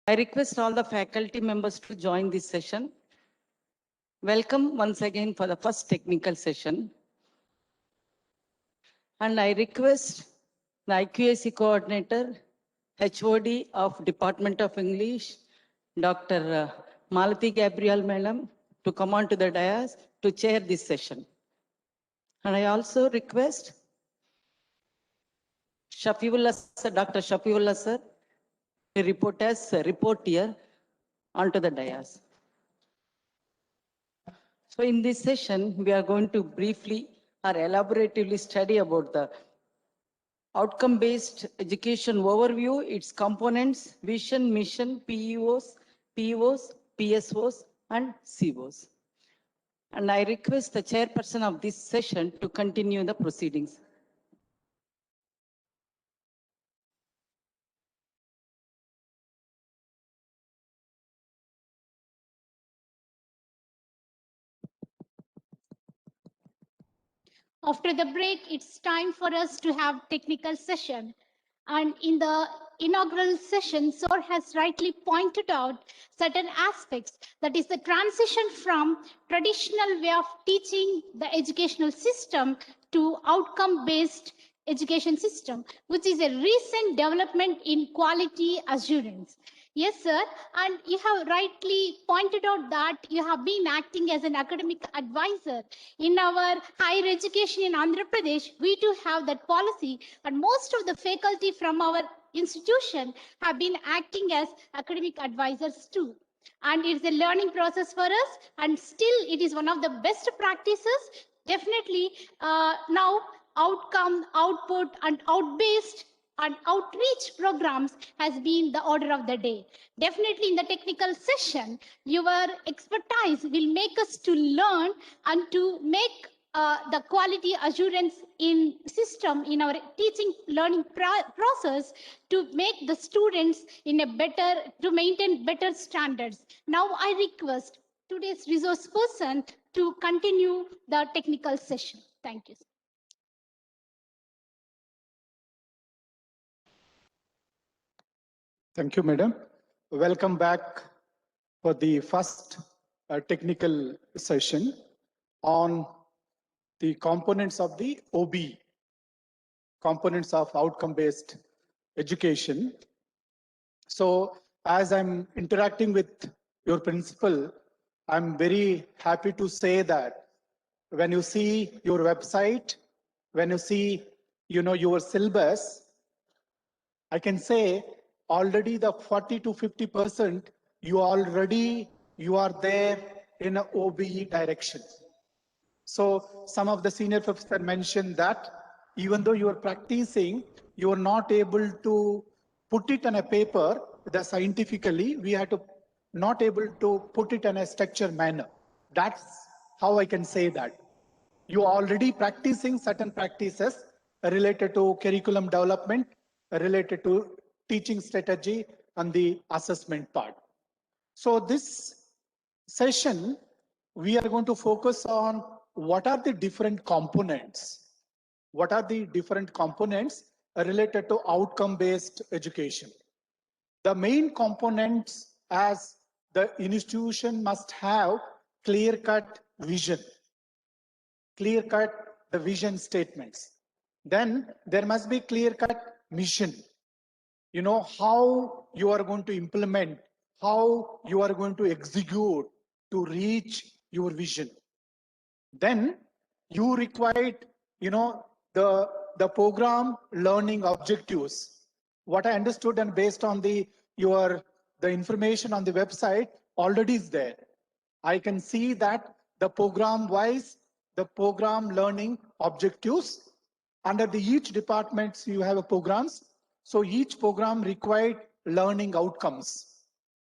I request all the faculty members to join this session. Welcome once again for the first technical session. And I request the IQAC coordinator, HOD of Department of English, Dr. Malati Gabriel Madam, to come on to the dais to chair this session. And I also request Shafiullah sir, Dr. Shafiullah sir, to report here onto the dais. So in this session, we are going to briefly or elaboratively study about the outcome-based education overview, its components, vision, mission, PEOs, POs, PSOs, and COs. And I request the chairperson of this session to continue the proceedings. After the break, it's time for us to have technical session. And in the inaugural session, Sir has rightly pointed out certain aspects. That is the transition from traditional way of teaching the educational system to outcome-based education system, which is a recent development in quality assurance. Yes, sir. And you have rightly pointed out that you have been acting as an academic advisor. In our higher education in Andhra Pradesh, we do have that policy, and most of the faculty from our institution have been acting as academic advisors too. and it's a learning process for us, and still it is one of the best practices. Definitely now outcome, output, and out-based and outreach programs has been the order of the day. Definitely in the technical session, your expertise will make us to learn and to make the quality assurance in system in our teaching learning process to make the students in a better, to maintain better standards. Now I request today's resource person to continue the technical session. Thank you. Thank you, madam. Welcome back for the first technical session on the components of the OB, components of outcome-based education. So as I'm interacting with your principal, I'm very happy to say that when you see your website, when you see your syllabus, I can say already the 40 to 50% you are there in a OBE direction. So some of the senior professors mentioned that even though you are practicing, you are not able to put it on a paper that scientifically, we have to not able to put it in a structured manner. That's how I can say that. You are already practicing certain practices related to curriculum development, related to teaching strategy and the assessment part. So this session, we are going to focus on what are the different components. What are the different components related to outcome-based education? The main components as the institution must have clear-cut vision, clear-cut the vision statements. Then there must be clear-cut mission. You know how you are going to implement, how you are going to execute to reach your vision. Then you require, the program learning objectives. What I understood and based on the information on the website already is there. I can see that the program wise, the program learning objectives under the each departments you have a programs. So each program required learning outcomes.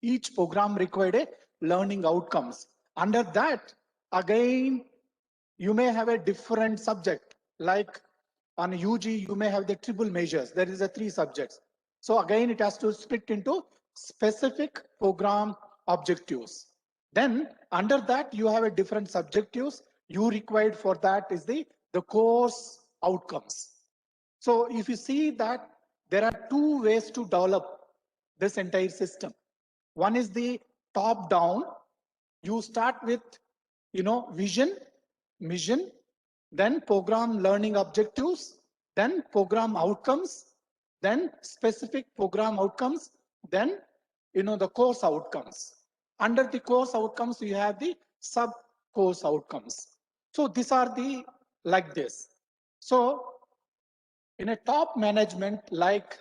Each program required a learning outcomes. Under that, again, you may have a different subject, like on UG, you may have the triple measures. There is a 3 subjects. So again, it has to split into specific program objectives. Then under that, you have a different subjectives. You required for that is the course outcomes. So if you see that there are 2 ways to develop this entire system. One is the top down. You start with, vision, mission, then program learning objectives, then program outcomes, then specific program outcomes, then, the course outcomes. Under the course outcomes, you have the sub course outcomes. So these are the like this. So in a top management, like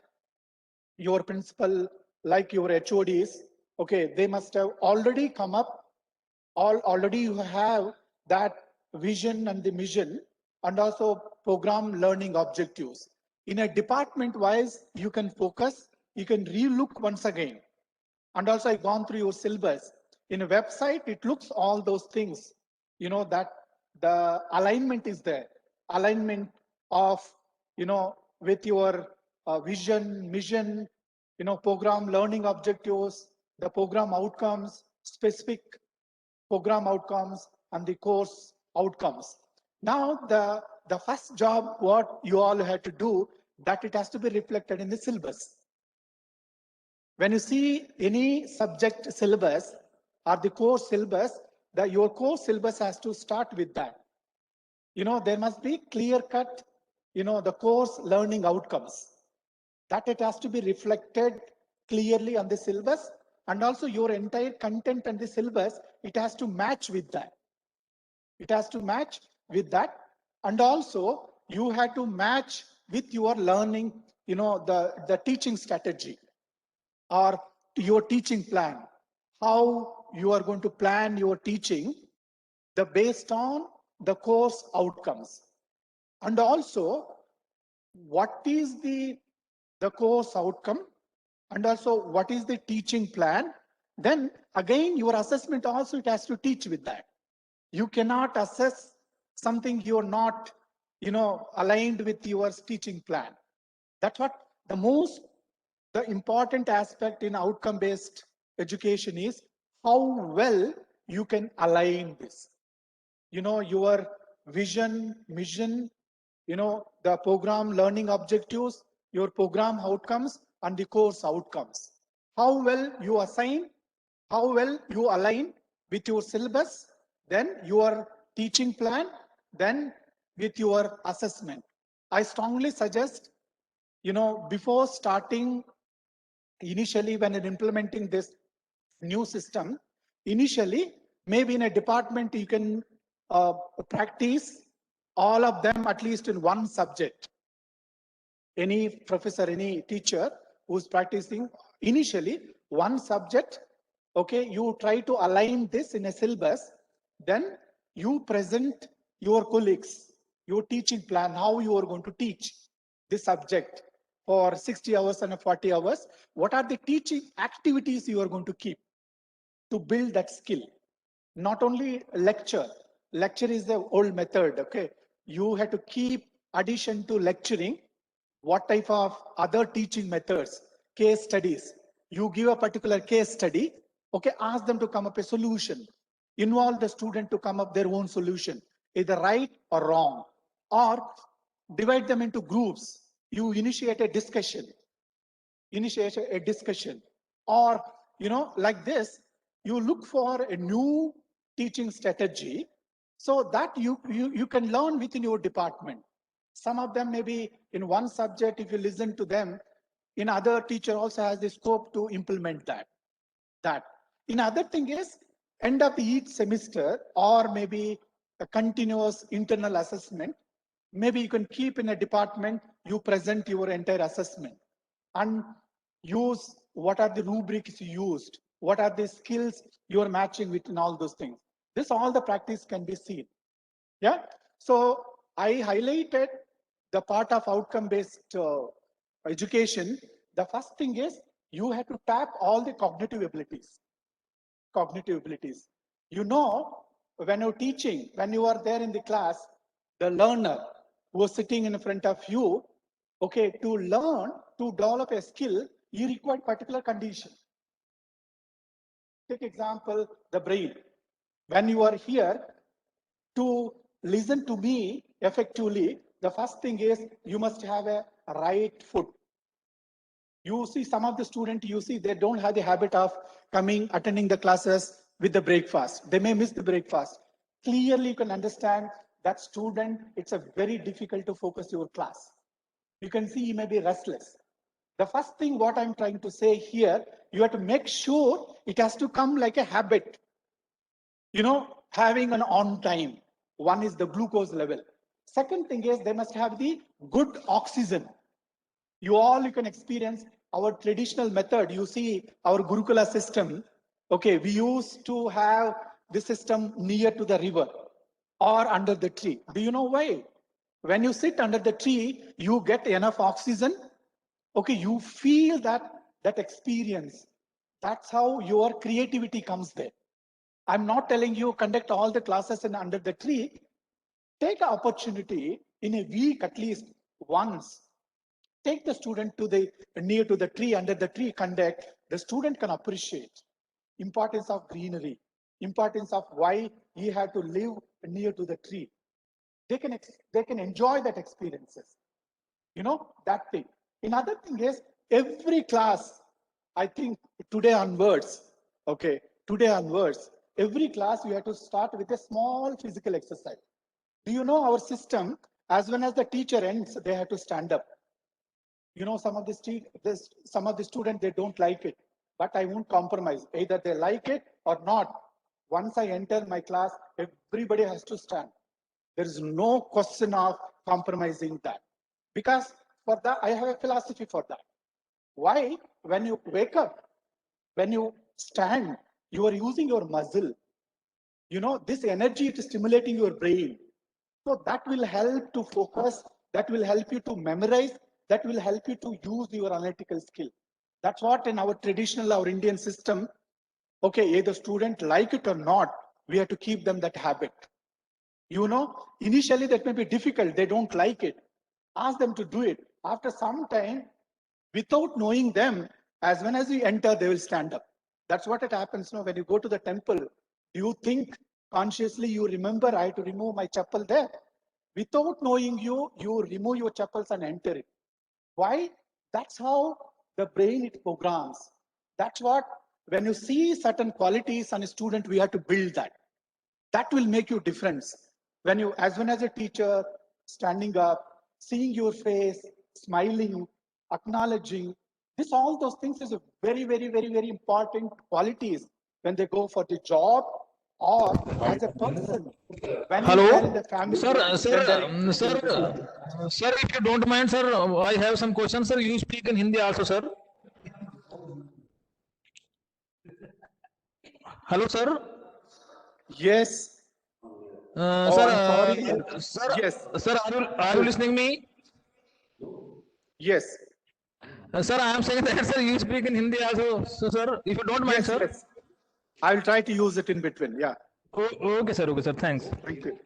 your principal, like your HODs, okay, they must have already come up, already you have that vision and the mission, and also program learning objectives. In a department wise, you can focus, you can relook once again. And also I've gone through your syllabus. In a website, it looks all those things, that the alignment is there. Alignment of, with your vision, mission, program learning objectives, the program outcomes, specific program outcomes, and the course outcomes. Now, the first job, what you all have to do, that it has to be reflected in the syllabus. When you see any subject syllabus or the course syllabus, your course syllabus has to start with that. There must be clear-cut, the course learning outcomes. That it has to be reflected clearly on the syllabus, and also your entire content and the syllabus, it has to match with that. It has to match with that. And also you have to match with your learning, the teaching strategy or your teaching plan. how you are going to plan your teaching based on the course outcomes. And also, what is the course outcome, and also what is the teaching plan. Then again, your assessment also, it has to teach with that. You cannot assess something you're not, aligned with your teaching plan. That's what the important aspect in outcome based education is, how well you can align this. Your vision, mission, the program learning objectives, your program outcomes, and the course outcomes. How well you assign, how well you align with your syllabus, then your teaching plan, then with your assessment. I strongly suggest, before starting, initially when implementing this new system, initially, maybe in a department, you can practice all of them at least in one subject. Any professor, any teacher who's practicing initially one subject, okay, you try to align this in a syllabus, then you present your colleagues, your teaching plan, how you are going to teach this subject for 60 hours and 40 hours. What are the teaching activities you are going to keep to build that skill? Not only lecture. Lecture is the old method, okay? You have to keep addition to lecturing, what type of other teaching methods, case studies. You give a particular case study, okay, ask them to come up a solution. Involve the student to come up their own solution, either right or wrong, or divide them into groups. You initiate a discussion, or, like this, you look for a new teaching strategy so that you can learn within your department. Some of them maybe in one subject, if you listen to them, in other teacher also has the scope to implement that. In other thing is, end of each semester, or maybe a continuous internal assessment, maybe you can keep in a department, you present your entire assessment and use what are the rubrics you used, what are the skills you are matching with, and all those things. This all the practice can be seen. Yeah. So I highlighted the part of outcome based education. The first thing is, you have to tap all the cognitive abilities. When you're teaching, when you are there in the class, the learner who is sitting in front of you, okay, to learn, to develop a skill, you require particular condition. Take example, the brain. When you are here to listen to me effectively, the first thing is you must have a right foot. You see some of the students, they don't have the habit of attending the classes with the breakfast. They may miss the breakfast. Clearly, you can understand that student, it's a very difficult to focus your class. You can see he may be restless. The first thing what I'm trying to say here, you have to make sure it has to come like a habit. Having an on time. One is the glucose level. Second thing is they must have the good oxygen. You can experience our traditional method. You see our Gurukula system. Okay, we used to have the system near to the river or under the tree. Do you know why? When you sit under the tree, you get enough oxygen. Okay, you feel that experience. That's how your creativity comes there. I'm not telling you conduct all the classes under the tree. Take an opportunity in a week, at least once. Take the student near to the tree, under the tree, conduct. The student can appreciate importance of greenery, importance of why he had to live near to the tree. They can enjoy that experiences. That thing. Another thing is, every class, I think today onwards, every class you have to start with a small physical exercise. Do you know our system, as soon as the teacher ends, they have to stand up. Some of the students, they don't like it, but I won't compromise. Either they like it or not. Once I enter my class, everybody has to stand. There is no question of compromising that. Because for that, I have a philosophy for that. Why? When you wake up, when you stand, You are using your muscle. This energy is stimulating your brain. So that will help to focus, that will help you to memorize, that will help you to use your analytical skill. That's what in our traditional, our Indian system, okay, either student like it or not, we have to keep them that habit. Initially that may be difficult, they don't like it. Ask them to do it. After some time, without knowing them, as soon as you enter, they will stand up. That's what it happens now when you go to the temple. You think consciously, you remember, I have to remove my chappal there. Without knowing you, you remove your chappals and enter it. Why? That's how the brain it programs. That's what, when you see certain qualities on a student, we have to build that. That will make you difference. When you, as soon as a teacher, standing up, seeing your face, smiling, acknowledging, this, all those things is a very, very, very, very important qualities when they go for the job or as a person. When Hello, they are in the family, sir. when they're in, Sir, if you don't mind, sir, I have some questions, sir. You speak in Hindi also, sir. Hello, sir. yes. Sir, I'm sorry. sir, Yes. sir, are you listening me? Yes. Sir, I am saying that, sir, you speak in Hindi also, so, sir. If you don't mind, Yes. sir. Yes. I will try to use it in between. Yeah. Okay, sir. Okay, sir. Thanks. Thank you.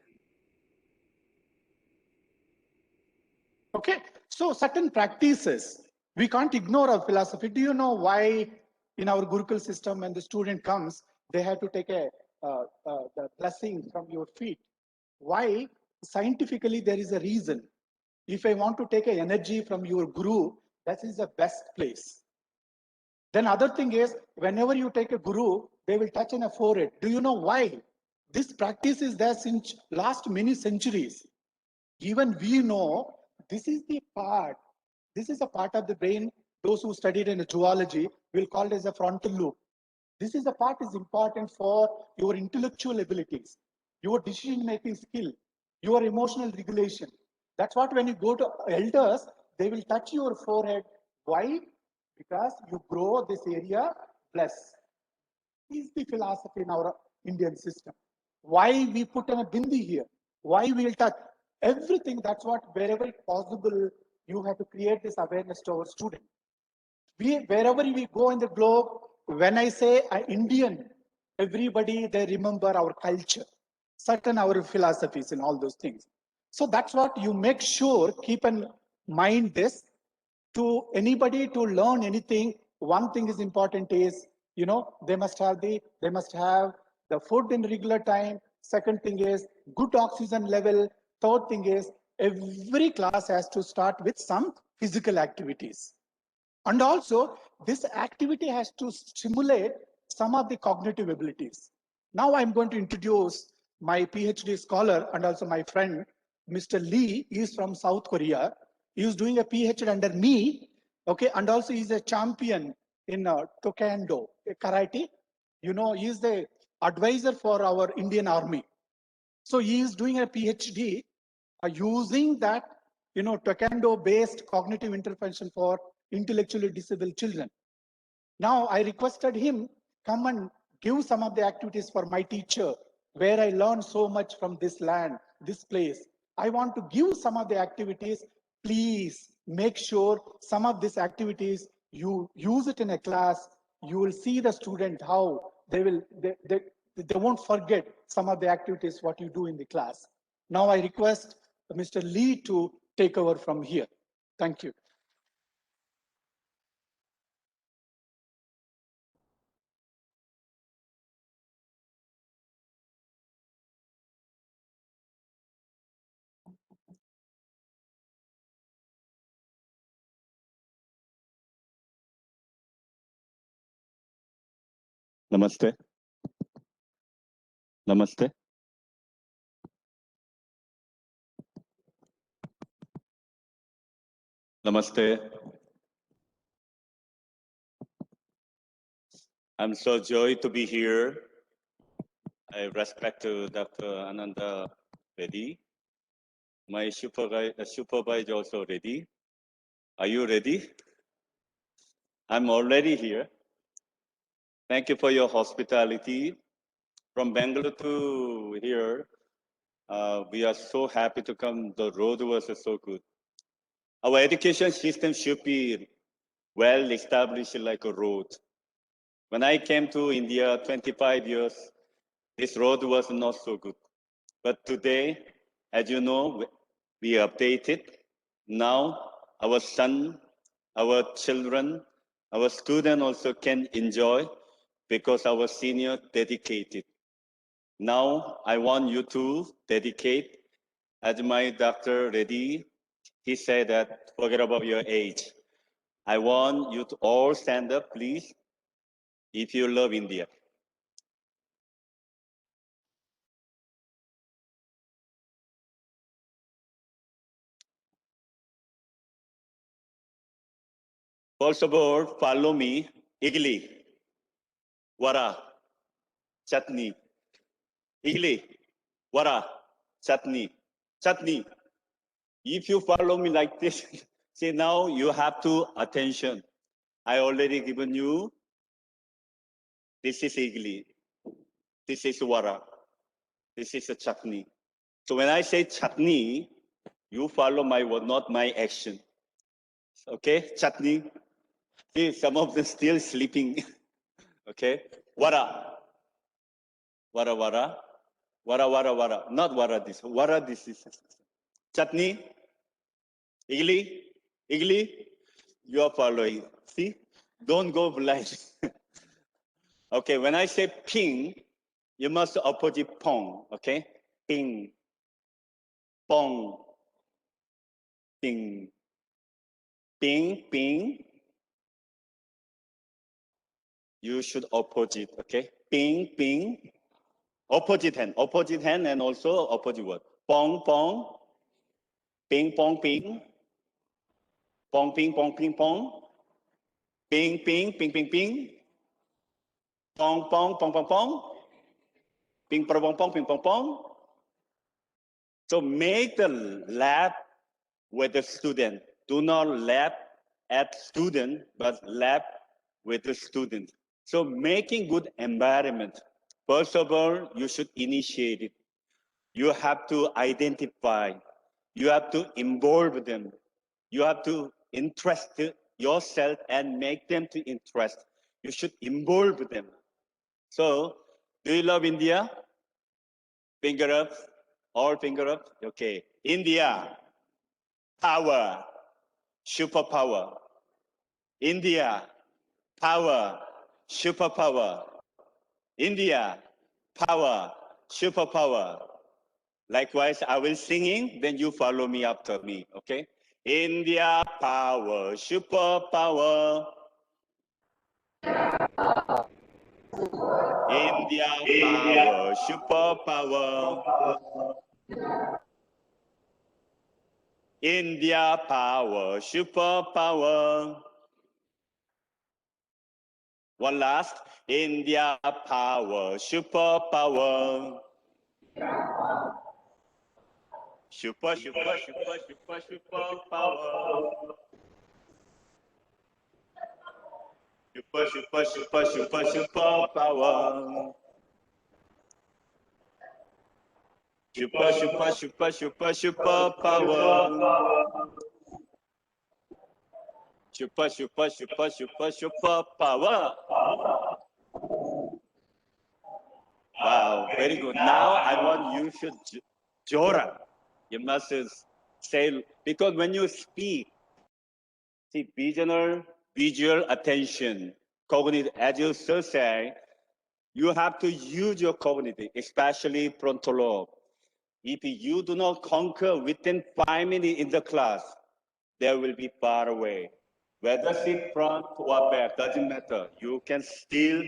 Okay, so certain practices, we can't ignore our philosophy. Do you know why in our Gurukul system when the student comes, they have to take the blessing from your feet? Why? Scientifically, there is a reason. If I want to take energy from your guru, that is the best place. Then other thing is, whenever you take a guru, they will touch in a forehead. Do you know why? This practice is there since last many centuries. Even we know this is the part, this is a part of the brain, those who studied in zoology will call it as a frontal lobe. This is the part is important for your intellectual abilities, your decision-making skill, your emotional regulation. That's what when you go to elders, they will touch your forehead. Why? Because you grow this area plus. Is the philosophy in our Indian system. Why we put in a bindi here? Why we'll touch everything? That's what wherever possible, you have to create this awareness to our student. Wherever we go in the globe, when I say Indian, everybody they remember our culture, certain our philosophies and all those things. So that's what you make sure, keep in mind this. To anybody to learn anything, one thing is important is, they must have the food in regular time. Second thing is good oxygen level. Third thing is every class has to start with some physical activities. And also, this activity has to stimulate some of the cognitive abilities. Now I'm going to introduce my PhD scholar and also my friend, Mr. Lee. He is from South Korea. He is doing a PhD under me, okay, and also he's a champion in Taekwondo, karate. He is the advisor for our Indian Army. So he is doing a PhD using that, Taekwondo-based cognitive intervention for intellectually disabled children. Now I requested him, come and give some of the activities for my teacher, where I learned so much from this land, this place. I want to give some of the activities. Please make sure some of these activities, you use it in a class. You will see the student how they won't forget some of the activities, what you do in the class. Now I request Mr. Lee to take over from here. Thank you. Namaste. Namaste. Namaste. I'm so joyed to be here. I respect to Dr. Ananda Reddy. My supervisor also ready. Are you ready? I'm already here. Thank you for your hospitality. From Bangalore to here, we are so happy to come. The road was so good. Our education system should be well established like a road. When I came to India 25 years, this road was not so good. But today, as you know, we updated. Now our son, our children, our student also can enjoy because our senior dedicated. Now I want you to dedicate. As my doctor Reddy, he said that forget about your age. I want you to all stand up, please, if you love India. First of all, follow me. Igli, vara, chutney. Igli, vara, chutney, chutney. If you follow me like this, see now you have to attention. I already given you. This is igli. This is vara. This is a chutney. So when I say chutney, you follow my word, not my action. Okay, chutney. See, some of them still sleeping. Okay, vara, vara, vara, vara, vara, vara. Not vara this. Vara this is chutney. Igli, igli. You are following. See, don't go blind. Okay, when I say ping, you must opposite pong. Okay, ping, pong, ping, ping, ping. You should opposite. Okay, ping, ping. Opposite hand, and also opposite word. Pong, pong, ping, pong, ping, pong, ping, pong, ping, pong, ping, ping, ping, ping, ping, pong, pong, pong, pong, pong, ping, pong, pong, pong, ping, pong, pong. So make the laugh with the student. Do not laugh at student, but laugh with the student. So making good environment. First of all, you should initiate it. You have to identify. You have to involve them. You have to interest yourself and make them to interest. You should involve them. So, do you love India? Finger up. All finger up. Okay. India. Power. Superpower. India. Power. Superpower. India. Power. Superpower. Likewise, I will singing, then you follow me after me, okay? India power, superpower. India power, superpower. India power, superpower. One last. India power, superpower. Super, super, super, super, super power. Super, super, super, super, super power. Super, super, super, super, super power. Super, super, super, super, super power. Wow, very good. Now I want you to Jora. You must say, because when you speak, see, visual attention, cognitive, as you so say, you have to use your cognitive, especially frontal lobe. If you do not conquer within 5 minutes in the class, they will be far away. Whether sit front or back, doesn't matter. You can still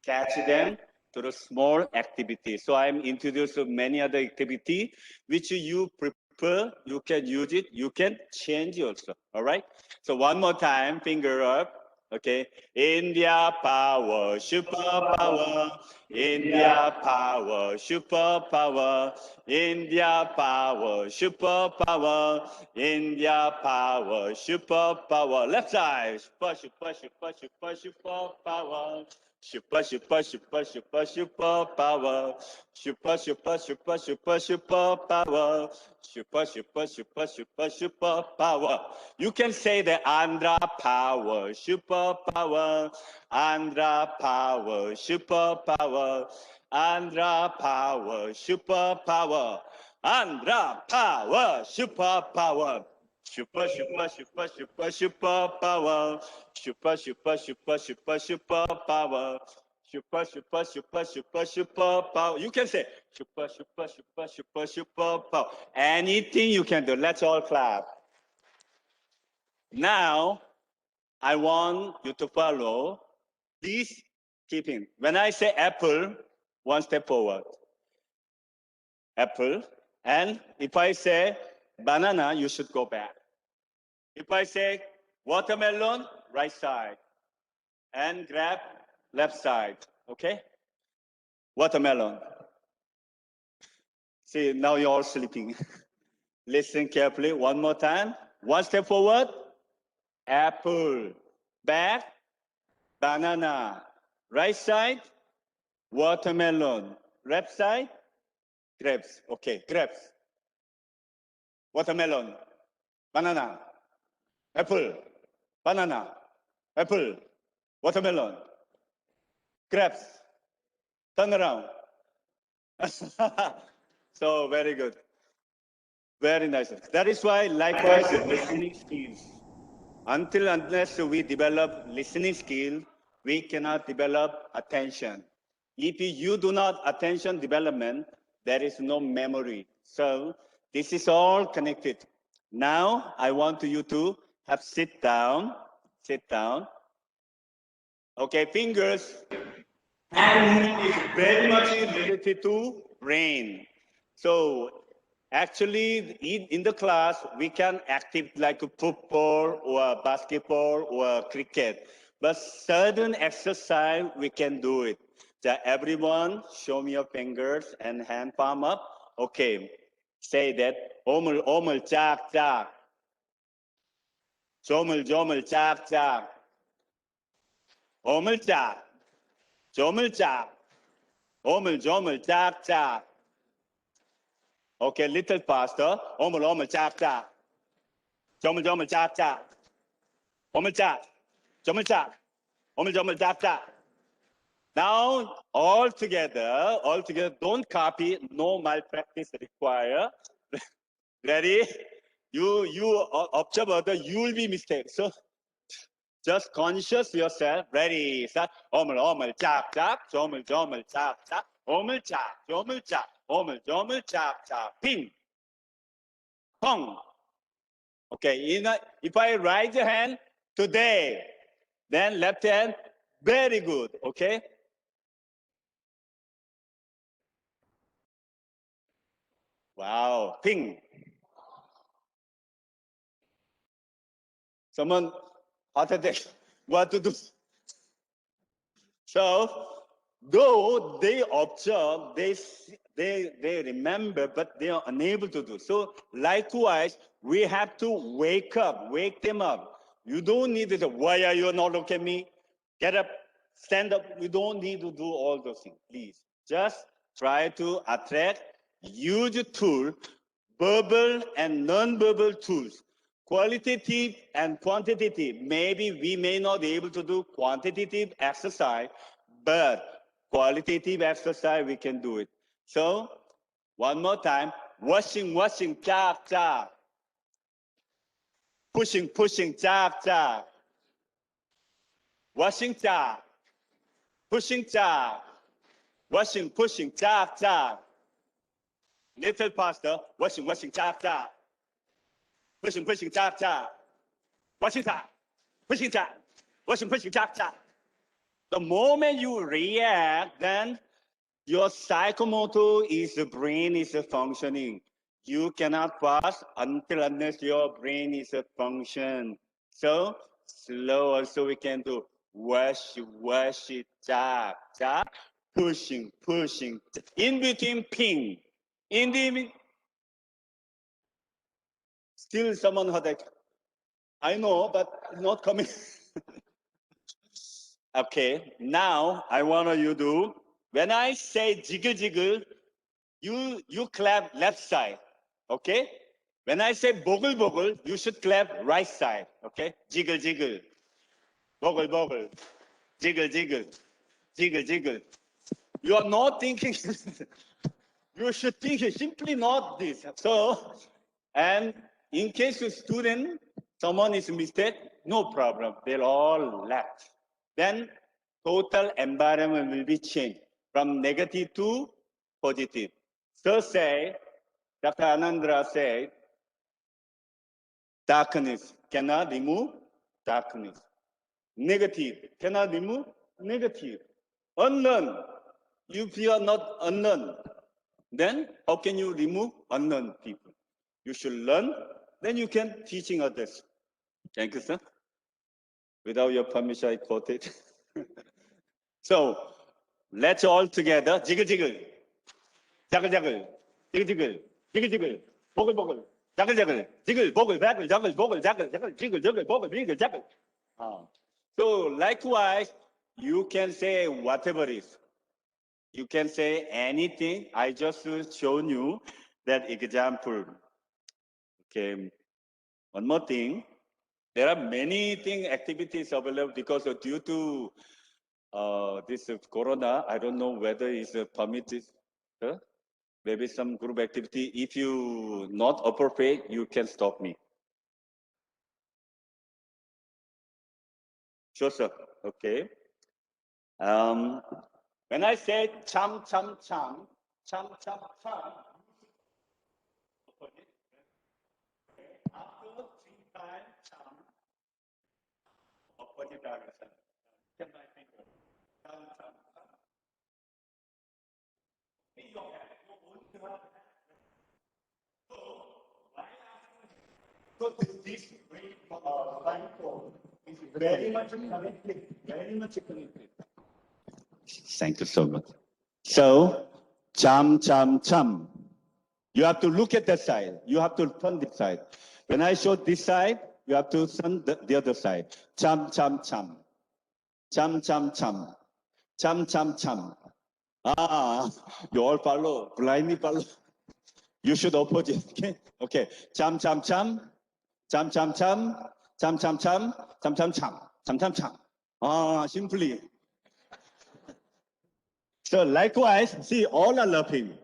catch them to the small activity. So I'm introducing many other activity which you prefer, you can use it, you can change also. All right. So one more time, finger up. Okay. India power, superpower. India power, superpower. India power, superpower. India power, superpower. Left side, super, super, super, super, superpower. Super, super, super, super, super power. Super, super, super, super, super power. Super, super, super, super, super power. You can say the Andhra power, super power. Andhra power, super power. Andhra power, super power. Andhra power, super power. Super, super, super, super, super power. Super, super, super, super, super power. Super, super, super, super, super power. You can say super, super, super, super, super power. Anything you can do. Let's all clap. Now, I want you to follow this keeping. When I say apple, one step forward. Apple. And if I say banana, you should go back. If I say watermelon, right side. And grab left side. Okay? Watermelon. See, now you're all sleeping. Listen carefully. One more time. One step forward. Apple. Back. Banana. Right side. Watermelon. Left side. Grapes. Okay, grapes. Watermelon. Banana. Apple. Banana. Apple. Watermelon. Grapes. Turn around. So very good. Very nice. That is why, likewise, listening skills. Unless we develop listening skill, we cannot develop attention. If you do not attention development, there is no memory. So this is all connected. Now I want you to have sit down. Sit down. Okay, fingers. Hand is very much related to brain. So actually, in the class, we can active like football or basketball or cricket. But certain exercise, we can do it. So everyone, show me your fingers and hand palm up. Okay, say that. Omul, omul, chak, chak. Jomul, jomul, chak, chak. Omul, chak. Jomul, chak. Omul, jomul, chak, chak. Okay, little faster. Omul, omul, chak, chak. Jomul, jomul, chak, chak. Omul, chak. Jomul, chak. Omul, jomul, chak, chak. Now, all together, don't copy, no malpractice required. Ready? You observe other, you will be mistake. So just conscious yourself. Ready, start. Omul, omul, chak, chak. Jomul, jomul, chak, chak. Omul, chak, jomul, chak. Omul, jomul, chak, chak. Ping. Pong. Okay, if I raise your hand today, then left hand, very good, okay? Wow, ping. Someone, heart attack, what to do? So, though they observe, they remember, but they are unable to do. So, likewise, we have to wake them up. You don't need to say, why are you not looking at me? Get up, stand up. You don't need to do all those things, please. Just try to attract, use a tool, verbal and non-verbal tools. Qualitative and quantitative. Maybe we may not be able to do quantitative exercise, but qualitative exercise, we can do it. So, one more time. Washing, chap, chap. Pushing, chap, chap. Washing, chap. Pushing, chap. Pushing, chap, chap. Little faster. Washing, chap, chap. Pushing, chap, chap. Washing, chap. Pushing, chap. Pushing, chap, chap. The moment you react, then your psychomotor is the brain is functioning. You cannot pass unless your brain is a function. So slow also we can do wash, tap, tap, pushing. In between ping. In the still someone had like I know, but not coming. Okay, now I want you to, when I say jiggle jiggle, you clap left side, okay? When I say bogle bogle, you should clap right side, okay? Jiggle jiggle, bogle bogle, jiggle jiggle, jiggle jiggle. You are not thinking, you should think simply not this. So, and in case of student, someone is mistake, no problem. They'll all laugh. Then total environment will be changed from negative to positive. So say, Dr. Anandra said, darkness cannot remove darkness. Negative cannot remove negative. Unknown, if you are not unknown, then how can you remove unknown people? You should learn, then you can teaching others. Thank you, sir. Without your permission, I quote it. So let's all together jiggle jiggle, juggle juggle, jiggle jiggle, jiggle jiggle, boggle boggle, juggle juggle, jiggle boggle juggle juggle boggle juggle juggle jiggle juggle boggle jiggle juggle. So likewise, you can say whatever is. You can say anything. I just shown you that example. Okay. One more thing. There are many activities available because of due to this corona. I don't know whether it's permitted. Maybe some group activity. If you not appropriate, you can stop me. Sure, sir. Okay. When I say cham cham cham, cham cham cham. After 3 times cham, opposite direction. Can I think of cham cham cham? So this blindfold is very much connected, very much connected. Thank you so much. So, cham, cham, cham. You have to look at that side. You have to turn this side. When I show this side, you have to turn the other side. Cham, cham, cham. Cham, cham, cham. Cham, cham, cham. Ah, you all follow, blindly follow. You should opposite, okay? Okay. Cham, cham, cham. Cham, cham, cham. Cham, cham, cham. Cham, cham, cham. Cham, cham, cham. Ah, simply. So likewise, see, all are laughing.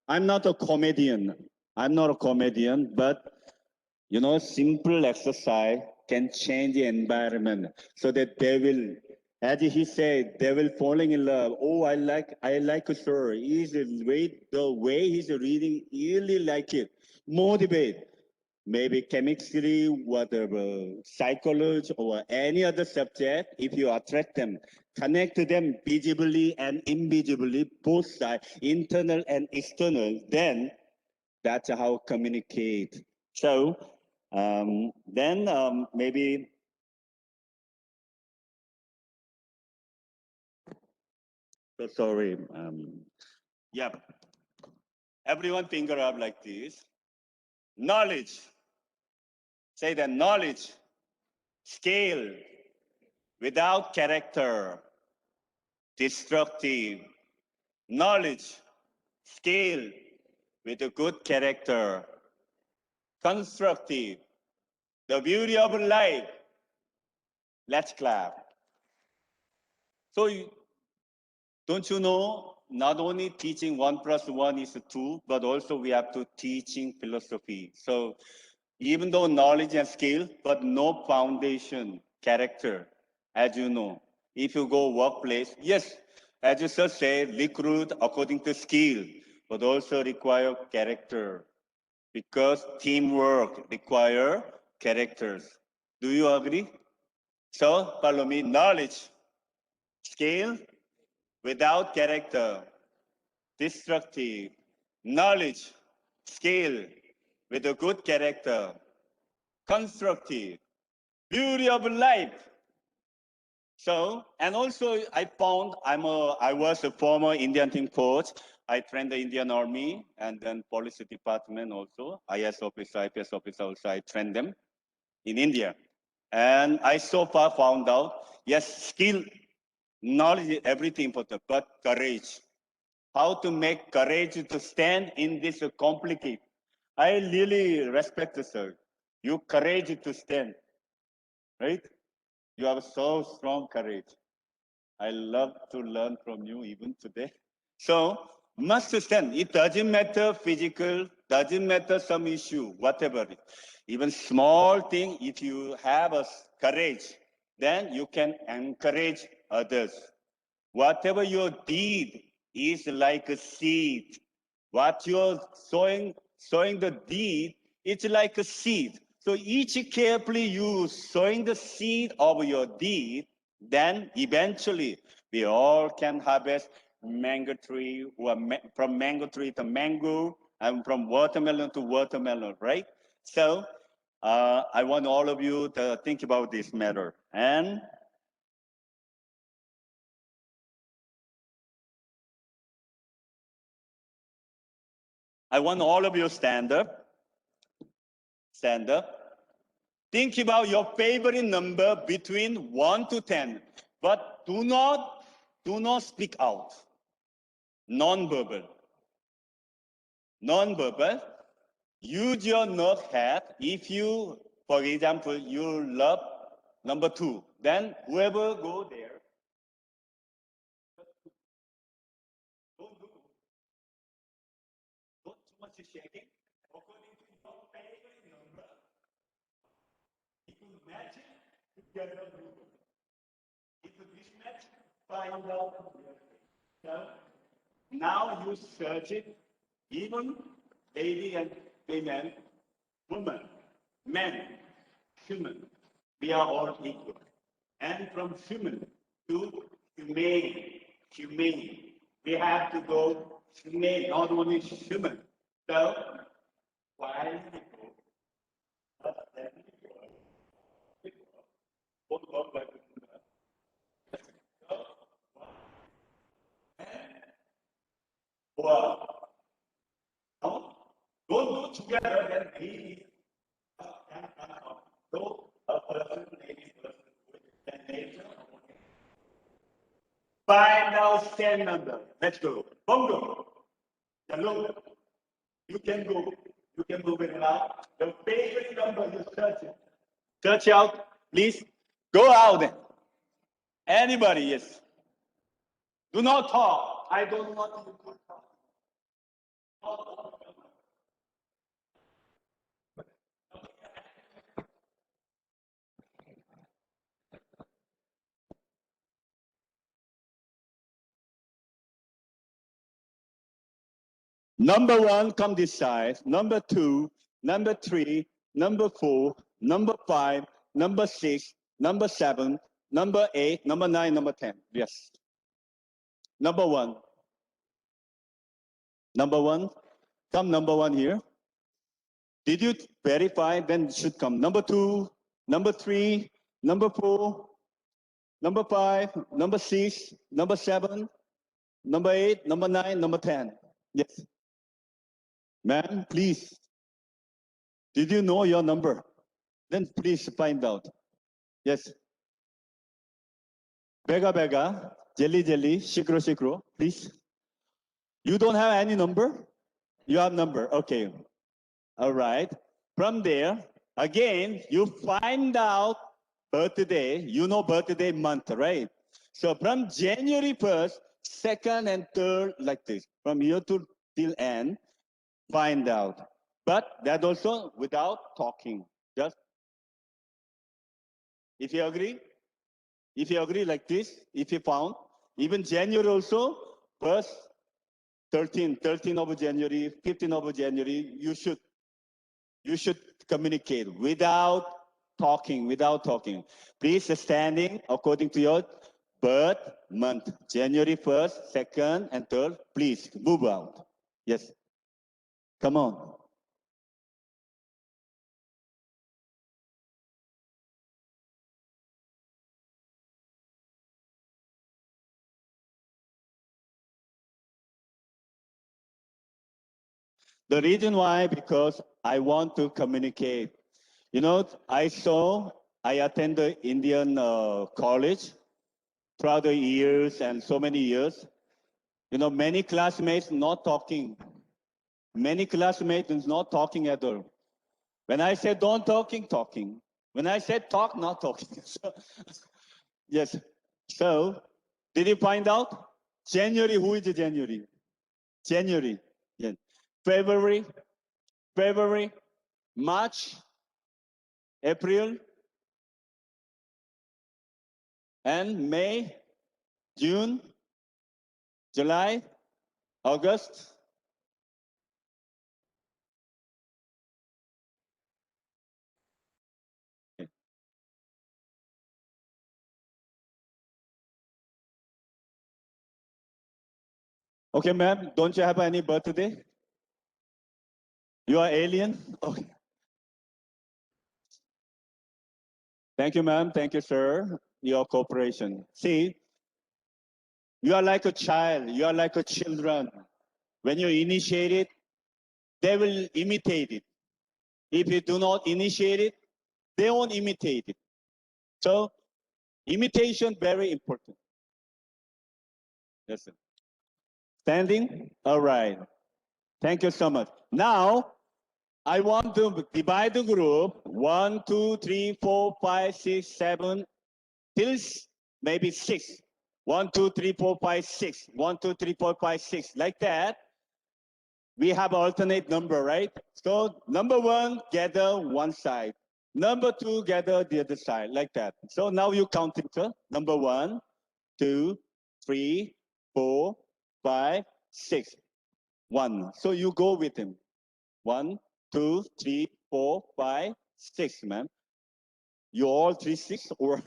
I'm not a comedian. I'm not a comedian, but you know, simple exercise can change the environment so that they will, as he said, they will falling in love. Oh, I like a sir. The way he's reading, really like it. Motivate. Maybe chemistry, whatever, psychology, or any other subject, if you attract them, connect to them visibly and invisibly, both sides, internal and external, then that's how communicate. So then maybe, so sorry, yeah, everyone finger up like this. Knowledge, say that knowledge, scale, without character, destructive. Knowledge, scale, with a good character, constructive, the beauty of life. Let's clap. So don't you know, not only teaching 1 + 1 is 2, but also we have to teaching philosophy. So even though knowledge and skill, but no foundation, character, as you know. If you go workplace, yes, as you just say, recruit according to skill, but also require character. Because teamwork require characters. Do you agree? So follow me, knowledge, skill, without character, destructive, knowledge, skill, with a good character, constructive, beauty of life. So, and also I found I was a former Indian team coach. I trained the Indian Army and then police department also, IS officer, IPS officer also, I trained them in India. And I so far found out, yes, skill Knowledge is everything important, but courage. How to make courage to stand in this complicated. I really respect the sir. You courage to stand, right? You have so strong courage. I love to learn from you even today. So must stand. It doesn't matter physical, doesn't matter some issue, whatever. Even small thing, if you have a courage, then you can encourage others. Whatever your deed is like a seed. What you're sowing the deed, it's like a seed. So each carefully you sowing the seed of your deed, then eventually we all can harvest mango tree, or from mango tree to mango, and from watermelon to watermelon, right? So I want all of you to think about this matter. And I want all of you stand up. Stand up. Think about your favorite number between 1 to 10, but do not speak out. Non-verbal. Non-verbal. Use your nerve head. If you, for example, you love number 2, then whoever go there, don't do not too much shaking. According to your favorite number, if you match it, you get a number. If you mismatch, find out. So now you search it, even lady and female, woman, man, human. We are all equal. And from human to humane. We have to go humane, not only human. So why people, but then people, both work like well, no, don't do together and be so a person, maybe person with nature. Find out 10 number. Let's go. Bongo. Hello. You can go. You can move it now. The favorite number you search it. Search out, please. Go out. Anybody, yes. Do not talk. I don't want you to talk. Number 1, come this side. Number 2, number 3, number 4, number 5, number 6, number 7, number 8, number 9, number 10. Yes. Number 1. Number 1. Come number 1 here. Did you verify? Then it should come. Number 2, number 3, number 4, number 5, number 6, number 7, number 8, number 9, number 10. Yes. Ma'am, please. Did you know your number? Then please find out. Yes. Bega bega, jelly jelly, shikro shikro, please. You don't have any number? You have number, okay. All right. From there, again, you find out birthday, you know birthday month, right? So from January 1st, 2nd and 3rd, like this, from here to till end, find out. But that also without talking, just, if you agree like this, if you found, even January also, 1st, 13 of January, 15 of January, you should communicate without talking. Please standing according to your birth month, January 1st, 2nd, and 3rd, please move out. Yes. Come on. The reason why, because I want to communicate. You know, I attended Indian college throughout the years and so many years. You know, many classmates not talking. Many classmates is not talking at all. When I said don't talking, talking. When I said talk, not talking. So, yes. So, did you find out? January, who is January? January. Yes. February, March, April, and May, June, July, August. Okay, ma'am, don't you have any birthday? You are alien? Okay. Thank you, ma'am. Thank you, sir. Your cooperation. See, you are like a child. You are like a children. When you initiate it, they will imitate it. If you do not initiate it, they won't imitate it. So, imitation very important. Yes, sir. Standing? All right. Thank you so much. Now, I want to divide the group 1, 2, 3, 4, 5, 6, 7, till maybe 6. 1, 2, 3, 4, 5, 6. 1, 2, 3, 4, 5, 6. Like that. We have alternate number, right? So number 1, gather one side. Number 2, gather the other side, like that. So now you count it, sir. Number 1, 2, 3, 4, 5, 6. 1. So you go with him. 1, 2, 3, 4, 5, 6, man. You all 3, 6 or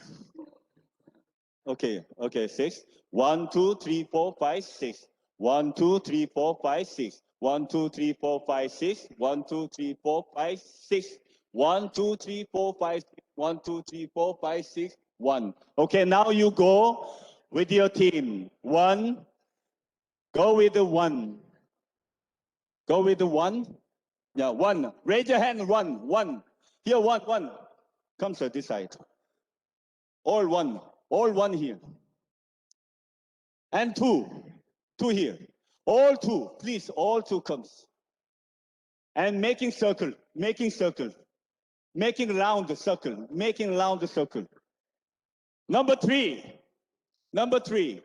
okay, 6. 1, 2, 3, 4, 5, 6. 1, 2, 3, 4, 5, 6. 1, 2, 3, 4, 5, 6. 1, 2, 3, 4, 5, 6. 1, 2, 3, 4, 5, 6. 1, 2, 3, 4, 5, 6. 1. Okay, now you go with your team. 1. Go with the 1. Go with the 1. Yeah, 1. Raise your hand. 1. 1. Here, 1. 1. Come, sir, this side. All 1. All 1 here. And 2. 2 here. All 2. Please, all 2 comes. And making circle. Making circle. Making round the circle. Making round the circle. Number 3. Number 3.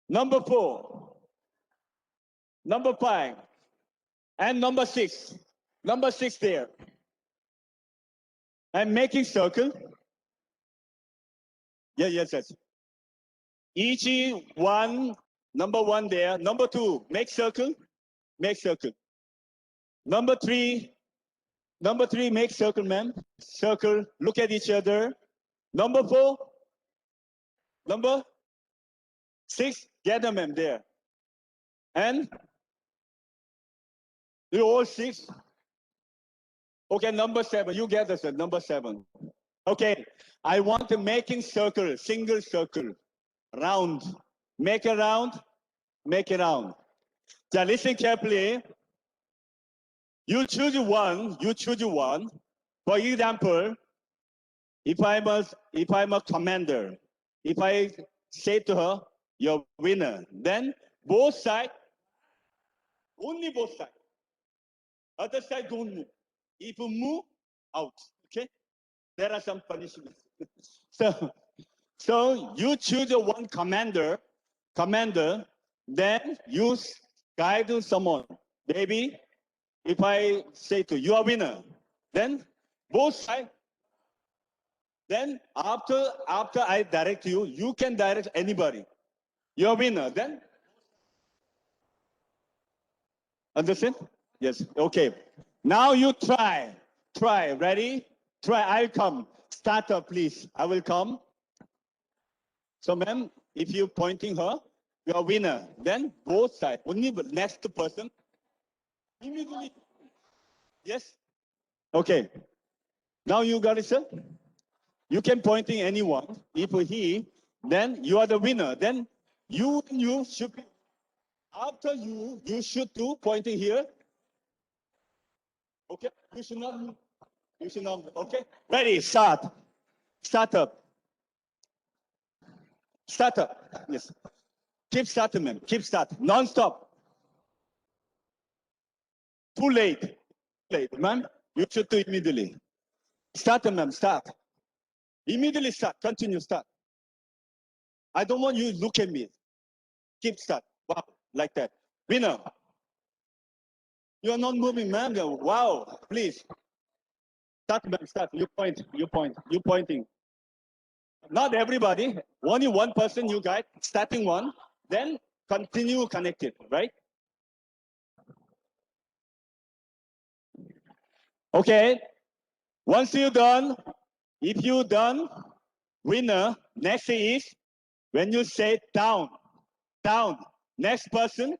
Number 4. Number 5. And number 6. Number 6 there. And making circle. Yeah, yes, yes. Each one, number 1 there. Number 2, make circle. Make circle. Number 3, make circle, ma'am. Circle, look at each other. Number 4, number 6, gather, ma'am, there. And you all 6. Okay, number 7, you gather, sir, number 7. Okay, I want to making circle, single circle, round. Make a round, make a round. Now listen carefully. You choose one. For example, if I'm a commander, if I say to her, you're winner, then both sides, only both sides. Other side don't move. If you move, out. Okay? There are some punishments. So you choose one commander, then you guide someone. Maybe if I say to you are winner, then both sides. Then after I direct you, you can direct anybody. You're winner. Then understand? Yes. Okay. Now you try. Try. Ready? Try. I'll come. Start up, please. I will come. So, ma'am, if you're pointing her, you're winner. Then both sides. Only the next person. Immediately. Yes. Okay. Now you got it, sir. You can pointing anyone. If he, then you are the winner. Then you should be, after you should do pointing here. Okay, you should not move. You should not, okay? Ready, start. Start up. Starter. Yes. Keep starting, ma'am. Keep starting. Non-stop. Too late. Late, ma'am. You should do immediately. Start, ma'am. Start. Immediately start. Continue. Start. I don't want you to look at me. Keep start. Wow. Like that. Winner. You are not moving, ma'am. Wow. Please. Start, ma'am. Start. You point. You point. You pointing. Not everybody. Only one person you guide. Starting one. Then continue connected. Right? Okay. Once you're done, if you're done, winner, next is when you say down, down. Next person,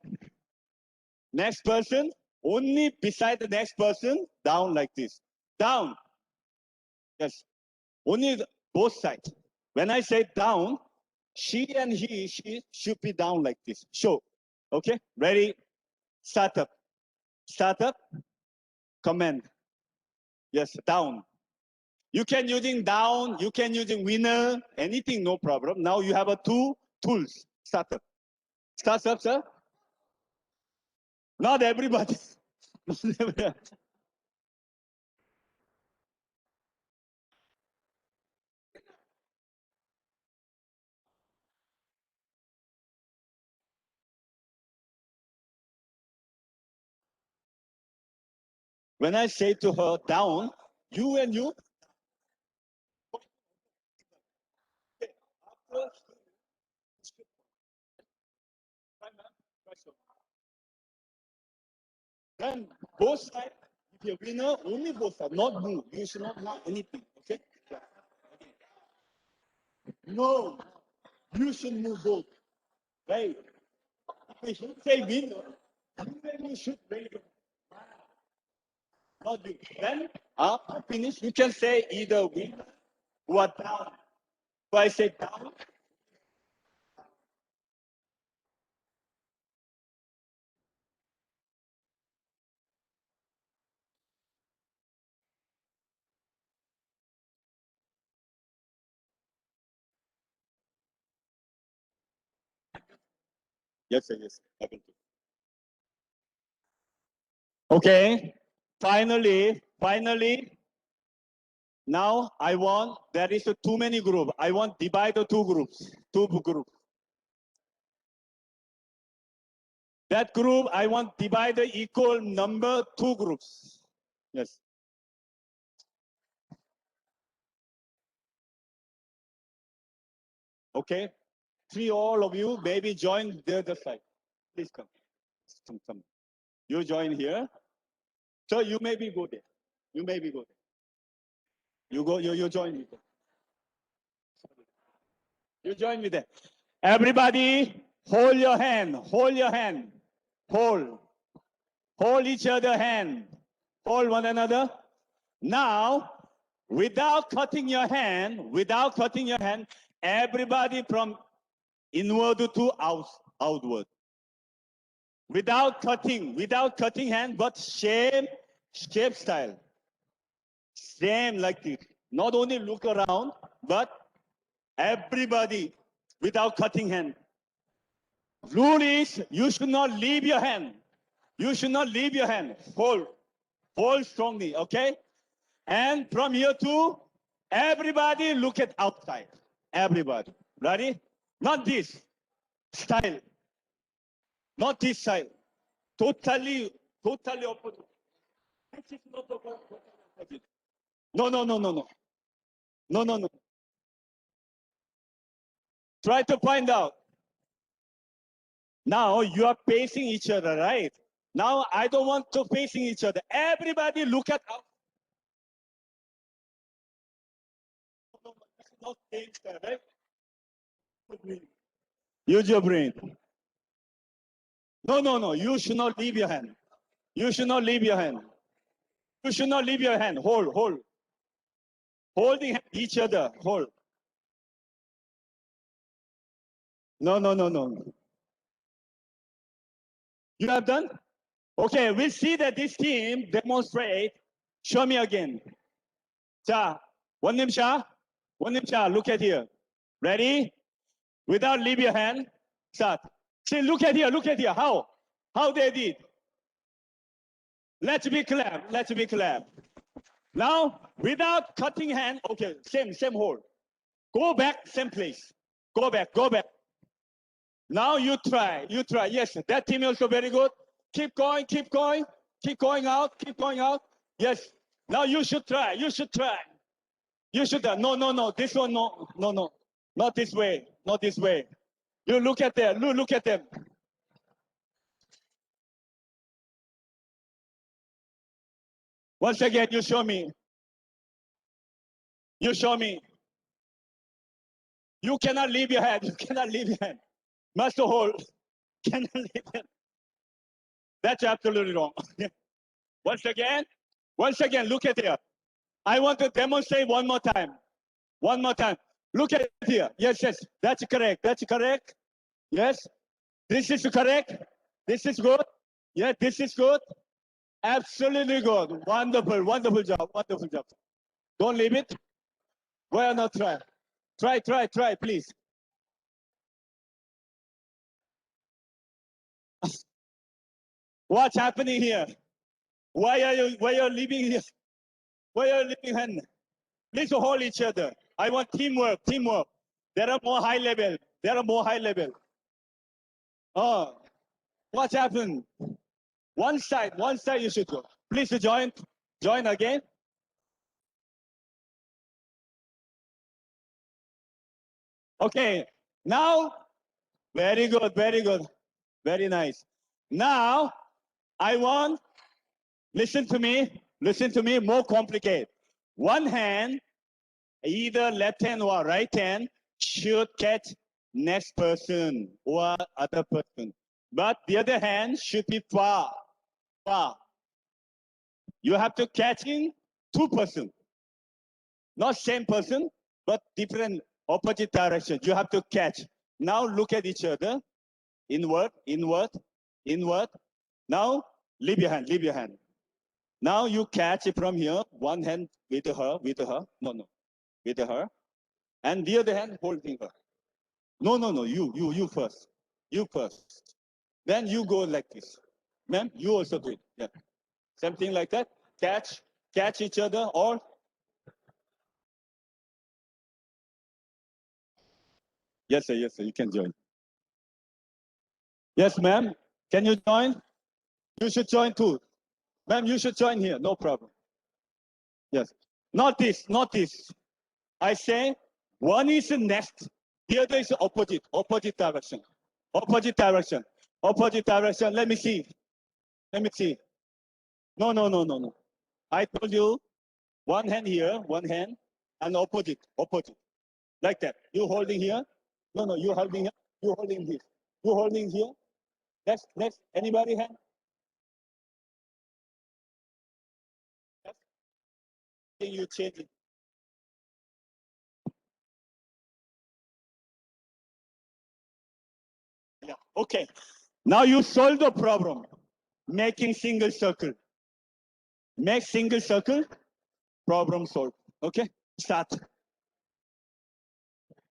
only beside the next person, down like this. Down. Yes. Only both sides. When I say down, she and she should be down like this. Show. Okay? Ready? Start up. Start up. Command. Yes, down. You can using down, you can using winner, anything, no problem. Now you have a two tools. Start up. Start up, sir. Not everybody. When I say to her down, you and you. Then both sides, if you're winner, only both sides, not move. You should not move anything. Okay? No, you should move both. Right? If you say winner, you should raise your not you. Then after finish, you can say either winner or down. So I say down. Yes, sir, yes. I will do. Okay. Finally, now I want, there is a too many group. I want divide the two groups. That group, I want divide the equal number, two groups. Yes. Okay. Three, all of you, maybe join the other side. Please come. Come. You join here. So you maybe go there. You maybe go there. You join me there. You join me there. Everybody, hold your hand. Hold your hand. Hold. Hold each other hand. Hold one another. Now, without cutting your hand, everybody from inward to outward. Without cutting hand, but shape style. Same like this. Not only look around, but everybody without cutting hand. Rule is you should not leave your hand. You should not leave your hand. Hold strongly, okay? And from here to everybody look at outside. Everybody. Ready? Not this style. Not this style. Totally opposite. This is not opposite. No. No. Try to find out. Now you are facing each other, right? Now I don't want to facing each other. Everybody look at out. Not same style, right? Use your brain. No. You should not leave your hand. You should not leave your hand. You should not leave your hand. Hold. Holding each other. Hold. No. You have done? Okay, we'll see that this team demonstrate. Show me again. 자, 원님샤, look at here. Ready? Without leave your hand. Start. See, look at here. How they did. Let's be clear. Let's be clear. Now, without cutting hand, okay, same hold. Go back, same place. Go back. Now you try. Yes, that team also very good. Keep going out. Yes. Now you should try. You should. No. This one, no. Not this way. You look at them. Look at them. Once again, you show me. You cannot leave your hand. Must hold. Cannot leave it. That's absolutely wrong. Once again, look at here. I want to demonstrate one more time. Look at here. Yes. That's correct. Yes. This is correct. This is good. Yeah, this is good. Absolutely good. Wonderful job. Don't leave it. Why not try? Try, please. What's happening here? Why are you leaving here? Why are you leaving hand? Please hold each other. I want teamwork. There are more high level. Oh, what happened? One side you should go. Please join again. Okay, now, very good. Very nice. Now, I want, listen to me, more complicated. One hand, either left hand or right hand, should catch next person or other person. But the other hand should be far. You have to catch in two persons. Not same person, but different opposite direction. You have to catch. Now look at each other. Inward. Now leave your hand. Now you catch it from here. One hand with her. No. With her. And the other hand holding her. No. You first. Then you go like this. Ma'am, you also do it. Yeah. Something like that. Catch each other or. Yes, sir. You can join. Yes, ma'am. Can you join? You should join too. Ma'am, you should join here. No problem. Yes. Not this. I say one is the next. The other is opposite direction. Opposite direction. Let me see. No. I told you one hand here, one hand, and opposite. Like that. You holding here. No, you holding here. You holding this. You holding here. Next. Anybody hand? You change it. Yeah. Okay. Now you solve the problem. Making single circle. Make single circle. Problem solved. Okay. Start.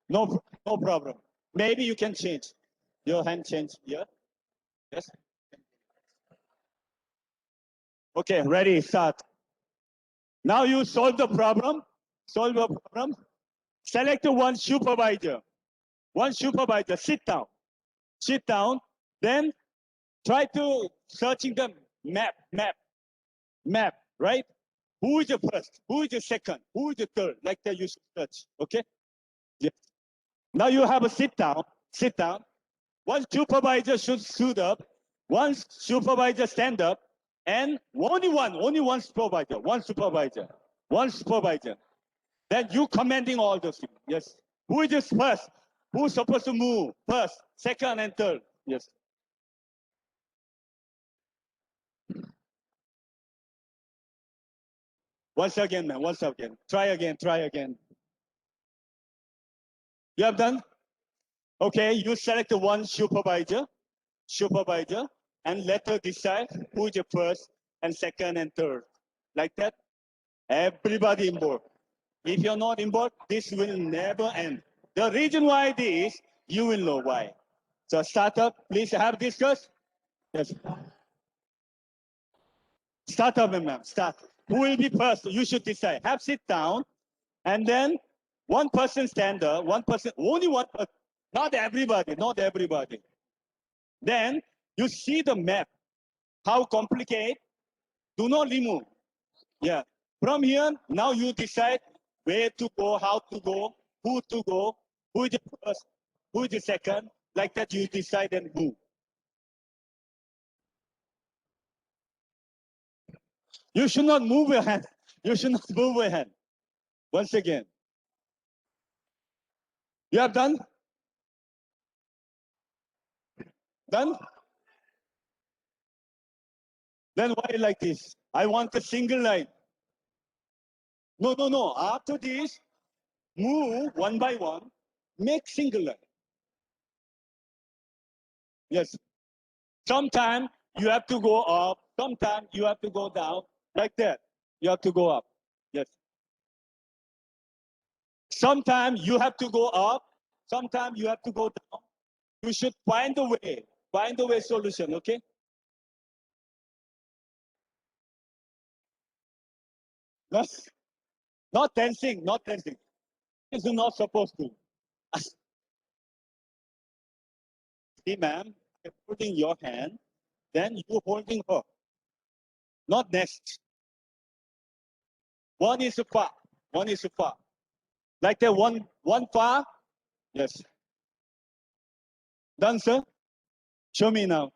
No problem. Maybe you can change. Your hand change here. Yes. Okay. Ready. Start. Now you solve the problem. Select one supervisor. Sit down. Then try to searching the map. Right? Who is the first? Who is the second? Who is the third? Like that you should search. Okay? Yes. Now you have a sit down. One supervisor should suit up. One supervisor stand up. And only one supervisor. One supervisor. Then you commanding all those people. Yes. Who is this first? Who's supposed to move first, second, and third? Yes. Once again, man. Try again. You have done? Okay, you select one supervisor, and let her decide who is the first and second and third. Like that, everybody involved. If you're not involved, this will never end. The reason why this, You will know why. So startup, please have discuss. Yes. Startup, ma'am. Start. Who will be first? You should decide. Have sit down, and then one person stand up. One person, only one person. Not everybody. Not everybody. Then you see the map. How complicated? Do not remove. Yeah. From here, now you decide where to go, how to go, who is the first, who is the second. Like that, you decide and move. You should not move your hand. You should not move your hand. Once again. You have done? Done? Then why like this? I want a single line. No, no, no. After this, move one by one, make single line. Yes. Sometimes you have to go up, sometimes you have to go down, like that. You have to go up. Yes. Sometimes you have to go up, sometimes you have to go down. You should find a way solution, okay? Not, not dancing, not dancing. This is not supposed to. See, ma'am, you're putting your hand, then you holding her. Not next. One is far, one is far. Like that, one far. Yes. Done, sir? Show me now.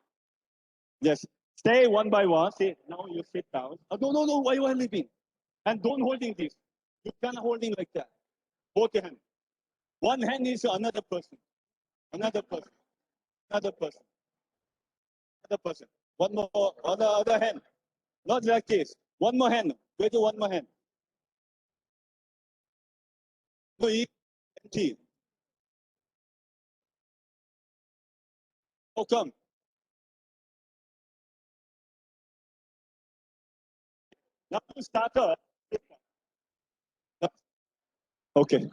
Yes. Stay one by one. See, now you sit down. Oh, no, no, no. Why you are leaving? And don't holding this. You cannot holding like that. Both hands. One hand is another person. Another person. Another person. Another person. One more on the other hand. Not like this. One more hand. Where's the one more hand? No, empty. Oh, come. Now you start up. Okay.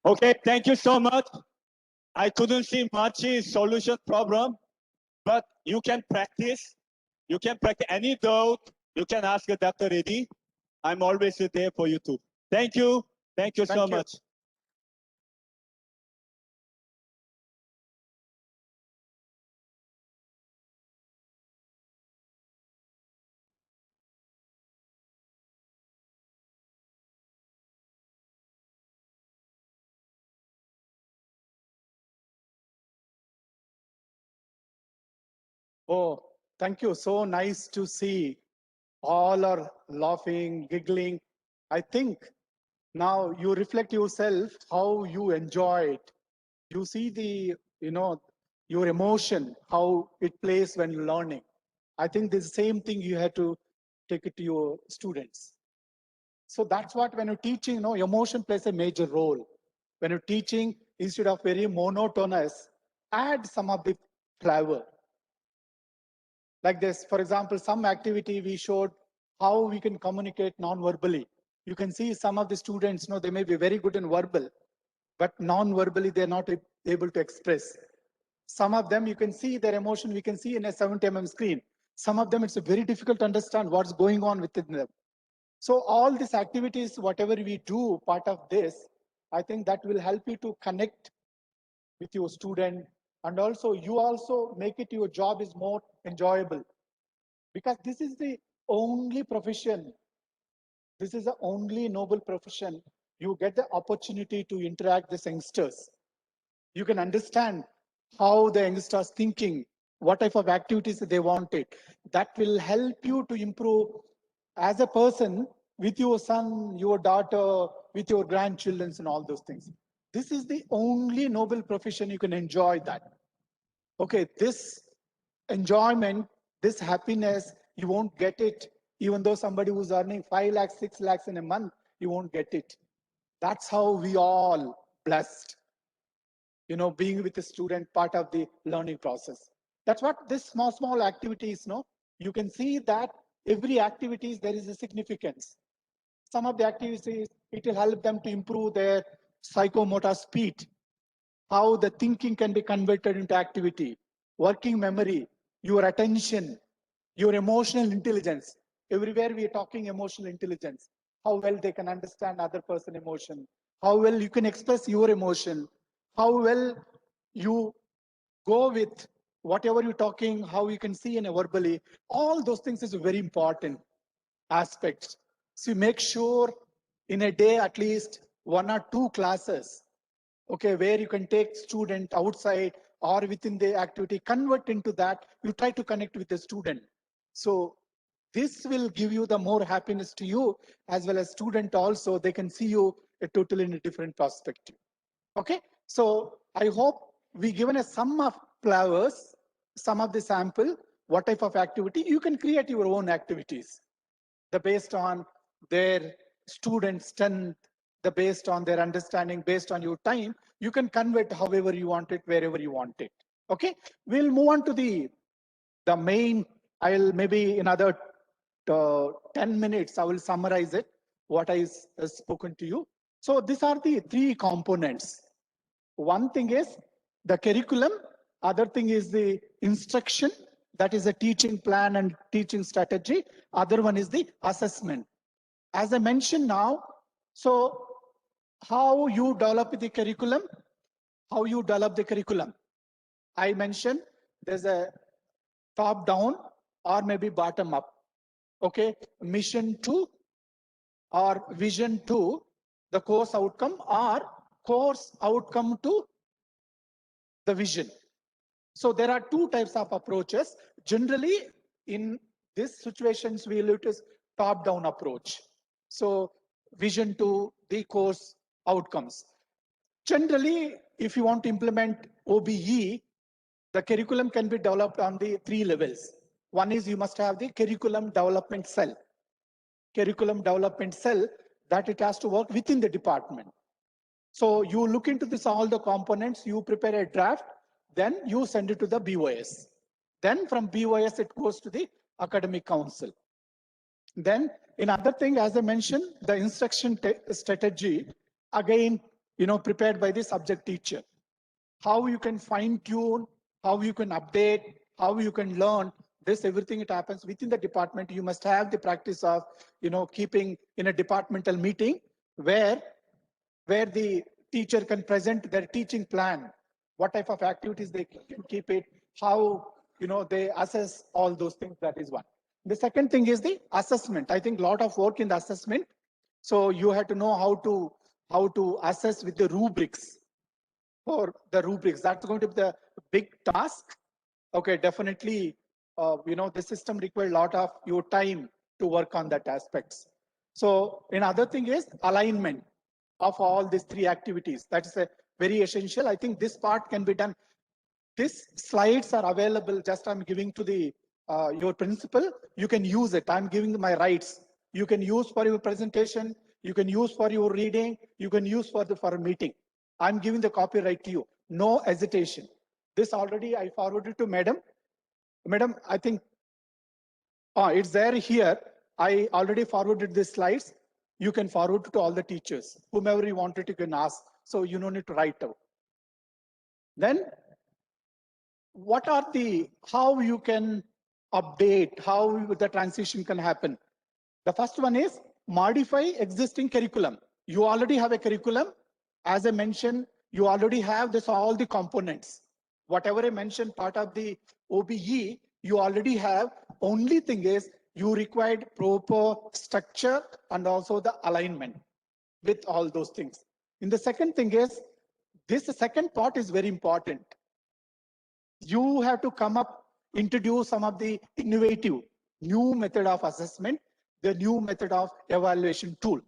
Okay, thank you so much. I couldn't see much solution problem, but you can practice. You can practice any doubt. You can ask Dr. Reddy. I'm always there for you too. Thank you. Thank you so Thank you. much. Oh, thank you. So nice to see all are laughing, giggling. I think now you reflect yourself how you enjoy it. You see the, your emotion, how it plays when you're learning. I think the same thing you have to take it to your students. So that's what when you're teaching, emotion plays a major role. When you're teaching, instead of very monotonous, add some of the flavor. Like this, for example, some activity we showed how we can communicate non-verbally. You can see some of the students, they may be very good in verbal, but non-verbally they're not able to express. Some of them, you can see their emotion, we can see in a 70 mm screen. Some of them, it's very difficult to understand what's going on within them. So all these activities, whatever we do, part of this, I think that will help you to connect with your student. And also, you also make it your job is more enjoyable. Because this is the only profession, this is the only noble profession you get the opportunity to interact with youngsters. You can understand how the youngsters thinking, what type of activities they wanted. That will help you to improve as a person with your son, your daughter, with your grandchildren and all those things. This is the only noble profession you can enjoy that. Okay, this enjoyment, this happiness, you won't get it. Even though somebody who's earning 5 lakhs, 6 lakhs in a month, you won't get it. That's how we all blessed, being with the student, part of the learning process. That's what this small activities, you can see that every activities, there is a significance. Some of the activities, it will help them to improve their psychomotor speed, how the thinking can be converted into activity, working memory, your attention, your emotional intelligence. Everywhere we are talking emotional intelligence, how well they can understand other person emotion, how well you can express your emotion, how well you go with whatever you're talking, how you can see in a verbally. All those things is very important aspects. So make sure in a day at least 1 or 2 classes, okay, where you can take student outside or within the activity, convert into that, you try to connect with the student. So this will give you the more happiness to you as well as student also, they can see you a totally in a different perspective. Okay, so I hope we given a sum of flowers, some of the sample, what type of activity, you can create your own activities. The based on their student strength, the based on their understanding, based on your time, you can convert however you want it, wherever you want it. Okay, we'll move on to the main. I'll maybe another 10 minutes, I will summarize it, what I spoken to you. So these are the 3 components. One thing is the curriculum, other thing is the instruction, that is a teaching plan and teaching strategy. Other one is the assessment. As I mentioned now, so how you develop the curriculum, how you develop the curriculum. I mentioned there's a top down or maybe bottom up. Okay, mission to or vision to the course outcome or course outcome to the vision. So there are 2 types of approaches. Generally, in these situations, we look at top-down approach. So vision to the course outcomes. Generally, if you want to implement OBE, the curriculum can be developed on the 3 levels. One is you must have the curriculum development cell. Curriculum development cell that it has to work within the department. So you look into this, all the components, you prepare a draft, then you send it to the BOS. Then from BOS, it goes to the academic council. Then in other thing, as I mentioned, the instruction strategy, again, prepared by the subject teacher. How you can fine tune, how you can update, how you can learn, this everything it happens within the department. You must have the practice of, keeping in a departmental meeting where the teacher can present their teaching plan, what type of activities they can keep it, how they assess all those things. That is one. The second thing is the assessment. I think a lot of work in the assessment. So you have to know how to assess with the rubrics. For the rubrics, that's going to be the big task. Okay, definitely, the system requires a lot of your time to work on that aspects. So another thing is alignment of all these 3 activities. That's a very essential. I think this part can be done. These slides are available. Just I'm giving to the your principal. You can use it. I'm giving my rights. You can use for your presentation. You can use for your reading. You can use for a meeting. I'm giving the copyright to you. No hesitation. This already I forwarded to Madam. Madam, I think it's there here. I already forwarded the slides. You can forward to all the teachers. Whomever you wanted, you can ask. So you don't need to write out. Then, what are how you can update, how the transition can happen? The first one is modify existing curriculum. You already have a curriculum. As I mentioned, you already have all the components. Whatever I mentioned, part of the OBE, you already have. Only thing is you required proper structure and also the alignment with all those things. And the second thing is, this second part is very important. You have to introduce some of the innovative new method of assessment, the new method of evaluation tool.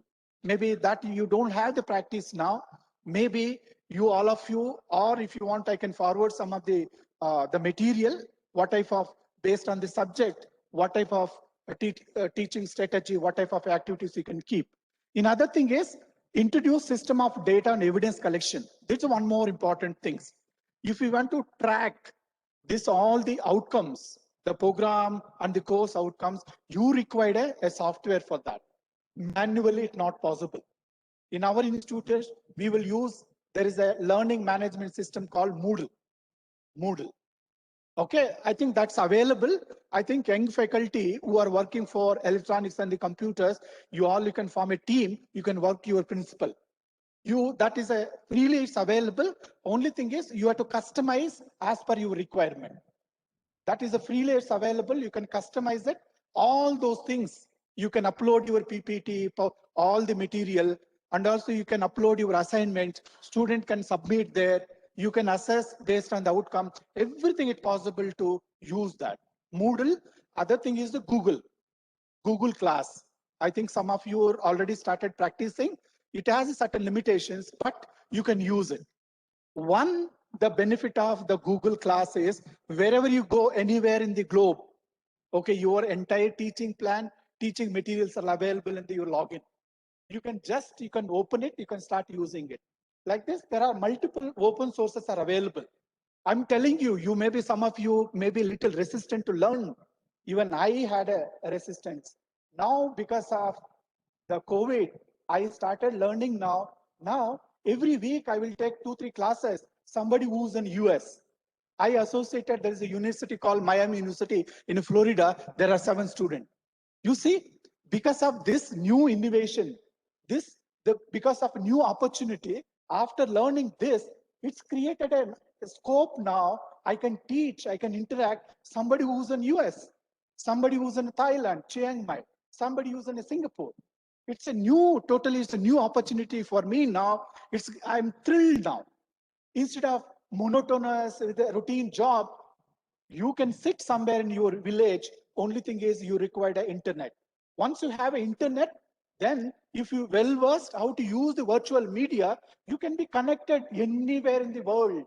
Maybe that you don't have the practice now. Maybe all of you, or if you want, I can forward some of the material, what type of, based on the subject, what type of teaching strategy, what type of activities you can keep. Another thing is introduce system of data and evidence collection. This is one more important thing. If you want to track all the outcomes, the program and the course outcomes, you require a software for that. Manually, it's not possible. In our institute, we will use, there is a learning management system called Moodle. Moodle. Okay, I think that's available. I think young faculty who are working for electronics and the computers, you can form a team, you can work your principal. That is freely it's available. Only thing is you have to customize as per your requirement. That is a freely it's available. You can customize it. All those things, you can upload your PPT, all the material, and also you can upload your assignment. Student can submit there. You can assess based on the outcome. Everything is possible to use that. Moodle, other thing is the Google Class. I think some of you already started practicing. It has certain limitations, but you can use it. One, the benefit of the Google Class is wherever you go, anywhere in the globe, okay, your entire teaching plan, teaching materials are available in your login. You can open it, you can start using it. Like this, there are multiple open sources are available. I'm telling you, some of you may be a little resistant to learn. Even I had a resistance. Now, because of the COVID, I started learning now. Now, every week I will take 2-3 classes. Somebody who's in US. I associated, there is a university called Miami University in Florida. There are 7 students. You see, because of this new innovation, because of new opportunity, after learning this, it's created a scope now. I can teach, I can interact. Somebody who's in US, somebody who's in Thailand, Chiang Mai, somebody who's in Singapore. It's a new opportunity for me now. I'm thrilled now. Instead of monotonous with a routine job, you can sit somewhere in your village. Only thing is you require the internet. Once you have internet, then if you well versed how to use the virtual media, you can be connected anywhere in the world.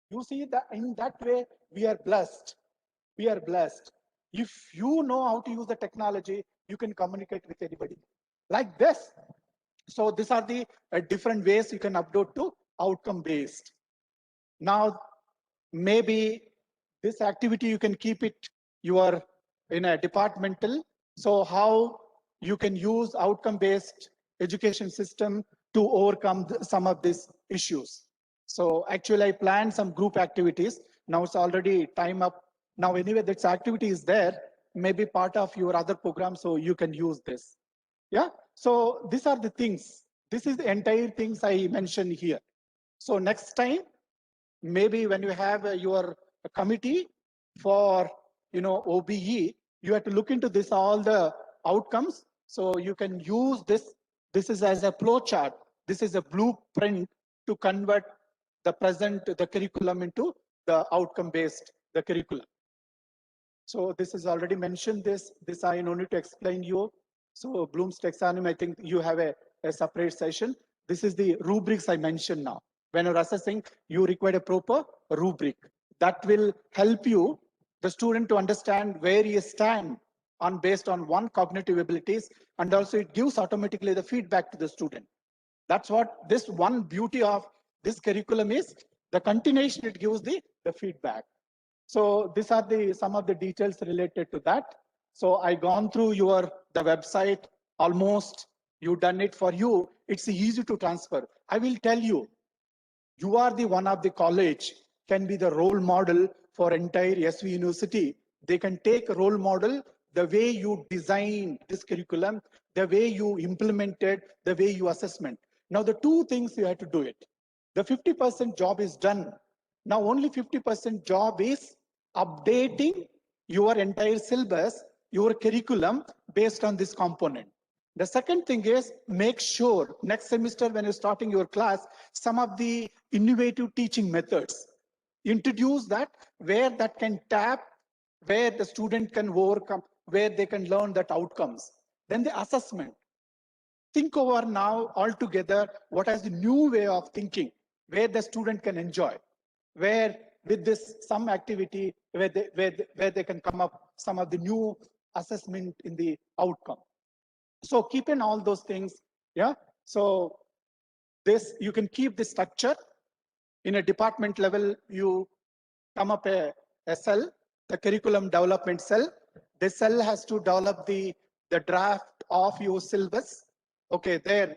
You see that in that way, we are blessed. We are blessed. If you know how to use the technology, you can communicate with anybody. Like this. So these are the different ways you can upload to outcome based. Now, maybe this activity, you can keep it in a departmental. So how you can use outcome based education system to overcome some of these issues. So actually I planned some group activities. Now it's already time up. Now anyway, this activity is there, maybe part of your other program, so you can use this. Yeah, so these are the things. This is the entire things I mentioned here. So next time, maybe when you have your committee for OBE, you have to look into this, all the outcomes. So you can use this. This is as a flow chart. This is a blueprint to convert the curriculum into the outcome-based curriculum. So this is already mentioned. This I no need to explain you. So Bloom's taxonomy, I think you have a separate session. This is the rubrics I mentioned now. When you're assessing, you require a proper rubric that will help you, the student, to understand where you stand based on one cognitive abilities, and also it gives automatically the feedback to the student. That's what this one beauty of this curriculum is. The continuation, it gives the feedback. So these are some of the details related to that. So I gone through the website almost. You done it for you. It's easy to transfer. I will tell you, you are the one of the college can be the role model for entire SV University. They can take a role model, the way you design this curriculum, the way you implemented, the way you assessment. Now the 2 things you have to do it. The 50% job is done. Now only 50% job is updating your entire syllabus, your curriculum based on this component. The second thing is make sure next semester when you're starting your class, some of the innovative teaching methods, introduce that where that can tap, where the student can overcome, where they can learn that outcomes. Then the assessment. Think over now altogether what is the new way of thinking, where the student can enjoy, where with this some activity where they can come up some of the new assessment in the outcome. So keep in all those things. Yeah. So this, you can keep the structure in a department level. You come up a cell, the curriculum development cell. The cell has to develop the draft of your syllabus. Okay, there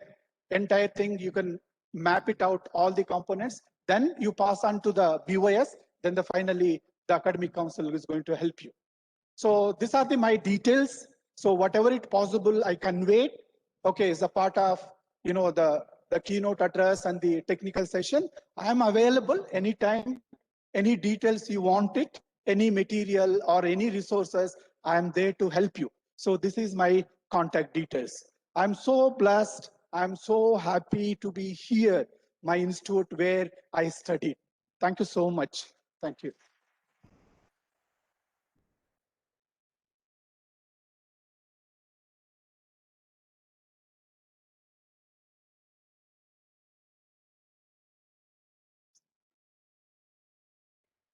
entire thing, you can map it out, all the components, then you pass on to the BOS, then finally the academic council is going to help you. So these are my details. So whatever it possible, I conveyed, okay, is a part of, the keynote address and the technical session. I am available anytime, any details you want it, any material or any resources, I am there to help you. So this is my contact details. I'm so blessed. I'm so happy to be here, my institute where I studied. Thank you so much. Thank you.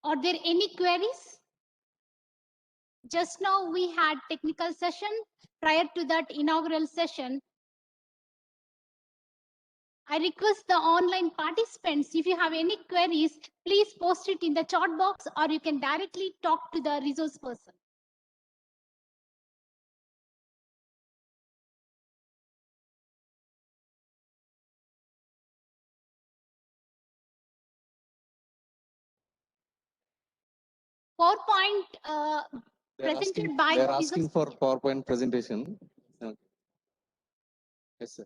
Are there any queries? Just now we had technical session. Prior to that inaugural session, I request the online participants, if you have any queries, please post it in the chat box, or you can directly talk to the resource person. PowerPoint presented by They're the asking resource. for PowerPoint presentation. Okay. Yes, sir.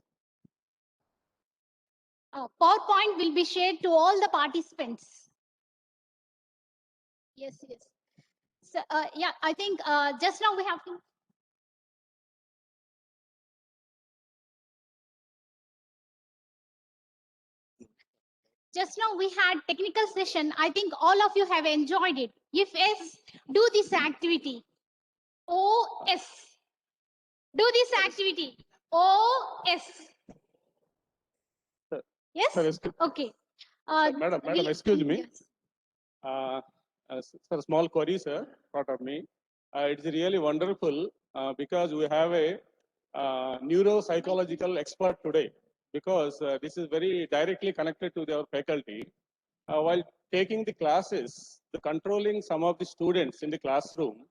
PowerPoint will be shared to all the participants. Yes, yes. So, yeah, I think just now we have to. Just now we had technical session. I think all of you have enjoyed it. If yes, do this activity. OS. Do this activity. OS. Sir, Yes? sir, excuse, Okay. madam, excuse me. Yes. Sir, small query, sir, part of me. It's really wonderful because we have a neuropsychological expert today, because this is very directly connected to our faculty. While taking the classes, the controlling some of the students in the classroom,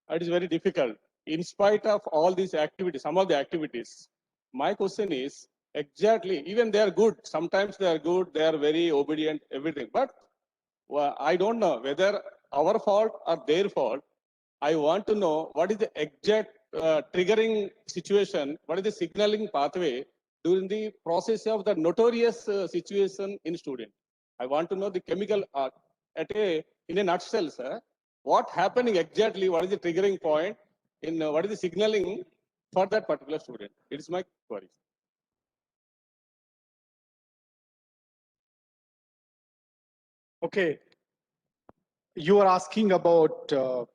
it is very difficult. In spite of all these activities, some of the activities, my question is exactly, even they are good, sometimes they are good, they are very obedient, everything, but I don't know whether our fault or their fault. I want to know what is the exact triggering situation, what is the signaling pathway during the process of the notorious situation in student. I want to know the chemical in a nutshell, sir. What happening exactly? What is the triggering point? In what is the signaling for that particular student? It is my query. Okay. You are asking about the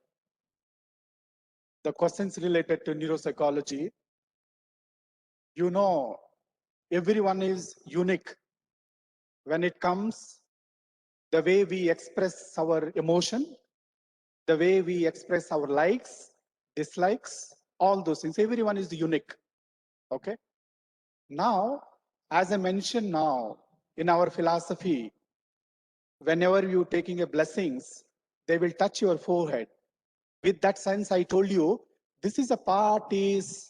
questions related to neuropsychology. You know, everyone is unique when it comes the way we express our emotion, the way we express our likes, dislikes, all those things. Everyone is unique. Okay. Now, as I mentioned now, in our philosophy, whenever you taking a blessings, they will touch your forehead. With that sense, I told you, this is a part is,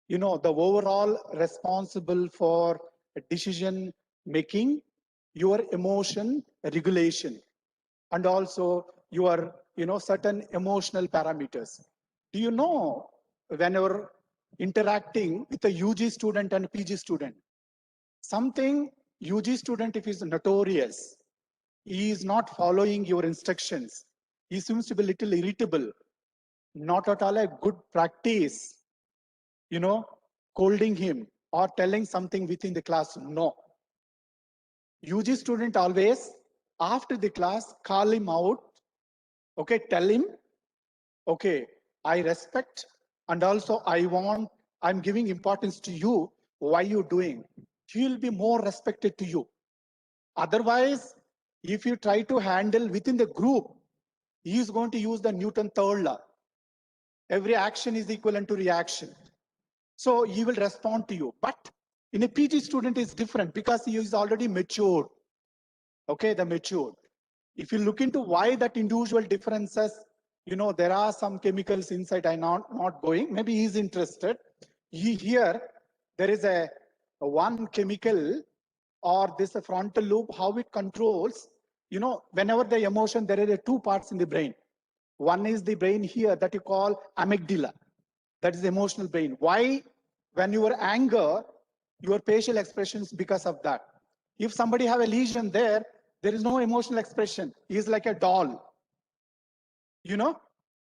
the overall responsible for decision making, your emotion regulation, and also your, certain emotional parameters. Do you know, whenever interacting with a UG student and PG student, something UG student, if he's notorious, he is not following your instructions, he seems to be a little irritable, not at all a good practice, scolding him or telling something within the class. No. UG student always, after the class, call him out, okay, tell him, okay, I respect, and also I'm giving importance to you, why you doing? He will be more respected to you. Otherwise, if you try to handle within the group, he is going to use the Newton third law. Every action is equivalent to reaction. So he will respond to you. But in a PG student is different because he is already matured. Okay, the matured. If you look into why that individual differences, there are some chemicals inside. I'm not going. Maybe he's interested. Here, there is a one chemical or this frontal lobe, how it controls, whenever the emotion, there are two parts in the brain. One is the brain here that you call amygdala. That is the emotional brain. Why? When you are anger, your facial expressions because of that. If somebody have a lesion there is no emotional expression. He is like a doll.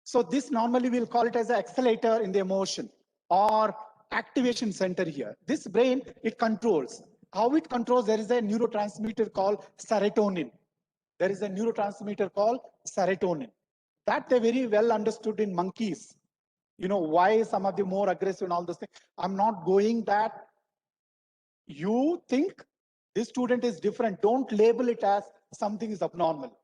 So this normally we'll call it as an accelerator in the emotion or activation center here. This brain, it controls. How it controls, there is a neurotransmitter called serotonin. There is a neurotransmitter called serotonin. That they very well understood in monkeys. Why some of the more aggressive and all those things. I'm not going that. You think this student is different. Don't label it as something is abnormal.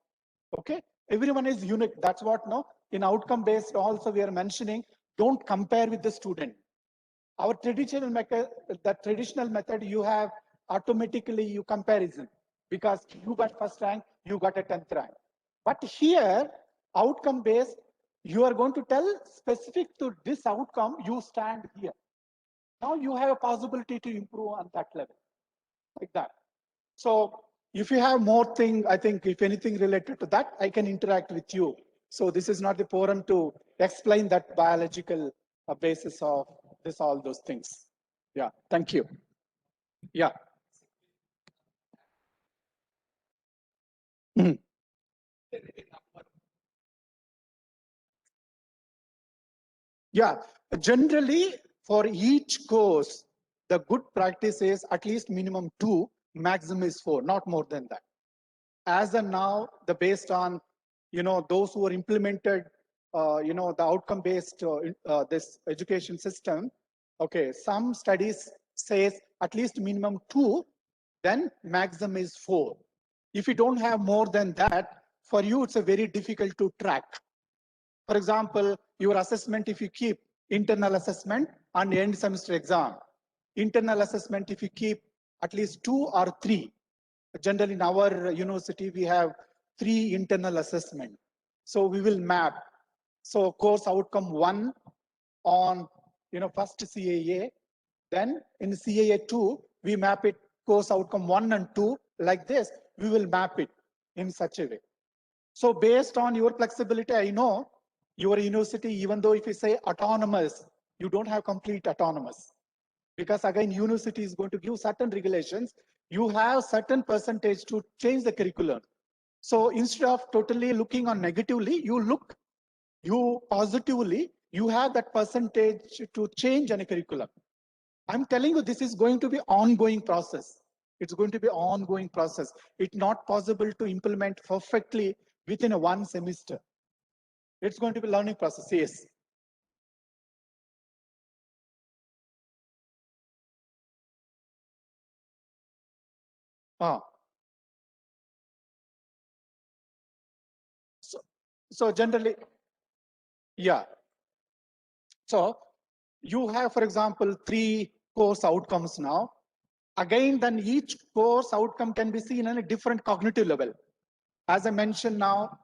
Okay? Everyone is unique. That's what, no? In outcome-based also we are mentioning, don't compare with the student. Our traditional method, you have automatically you comparison because you got first rank, you got a 10th rank. But here, outcome-based, you are going to tell specific to this outcome, you stand here. Now you have a possibility to improve on that level, like that. So if you have more thing, I think if anything related to that, I can interact with you. So this is not the forum to explain that biological basis of this, all those things. Yeah, thank you. Yeah. Mhm. Yeah, generally for each course, the good practice is at least minimum 2, maximum is 4, not more than that. As of now, the based on, those who are implemented, the outcome-based, this education system, okay, some studies says at least minimum 2, then maximum is 4. If you don't have more than that, for you, it's a very difficult to track. For example, your assessment, if you keep internal assessment and end semester exam, internal assessment, if you keep at least 2 or 3, generally in our university, we have 3 internal assessment. So we will map. So course outcome 1 on, first CAA, then in CAA 2, we map it course outcome 1 and 2, like this, we will map it in such a way. So based on your flexibility, I know your university, even though if you say autonomous, you don't have complete autonomous. Because again, university is going to give certain regulations. You have certain percentage to change the curriculum. So instead of totally looking on negatively, you positively, you have that percentage to change any curriculum. I'm telling you, this is going to be ongoing process. It's going to be ongoing process. It's not possible to implement perfectly within a 1 semester. It's going to be learning process, yes. So generally, yeah. So you have, for example, 3 course outcomes now. Again, then each course outcome can be seen on a different cognitive level. As I mentioned now,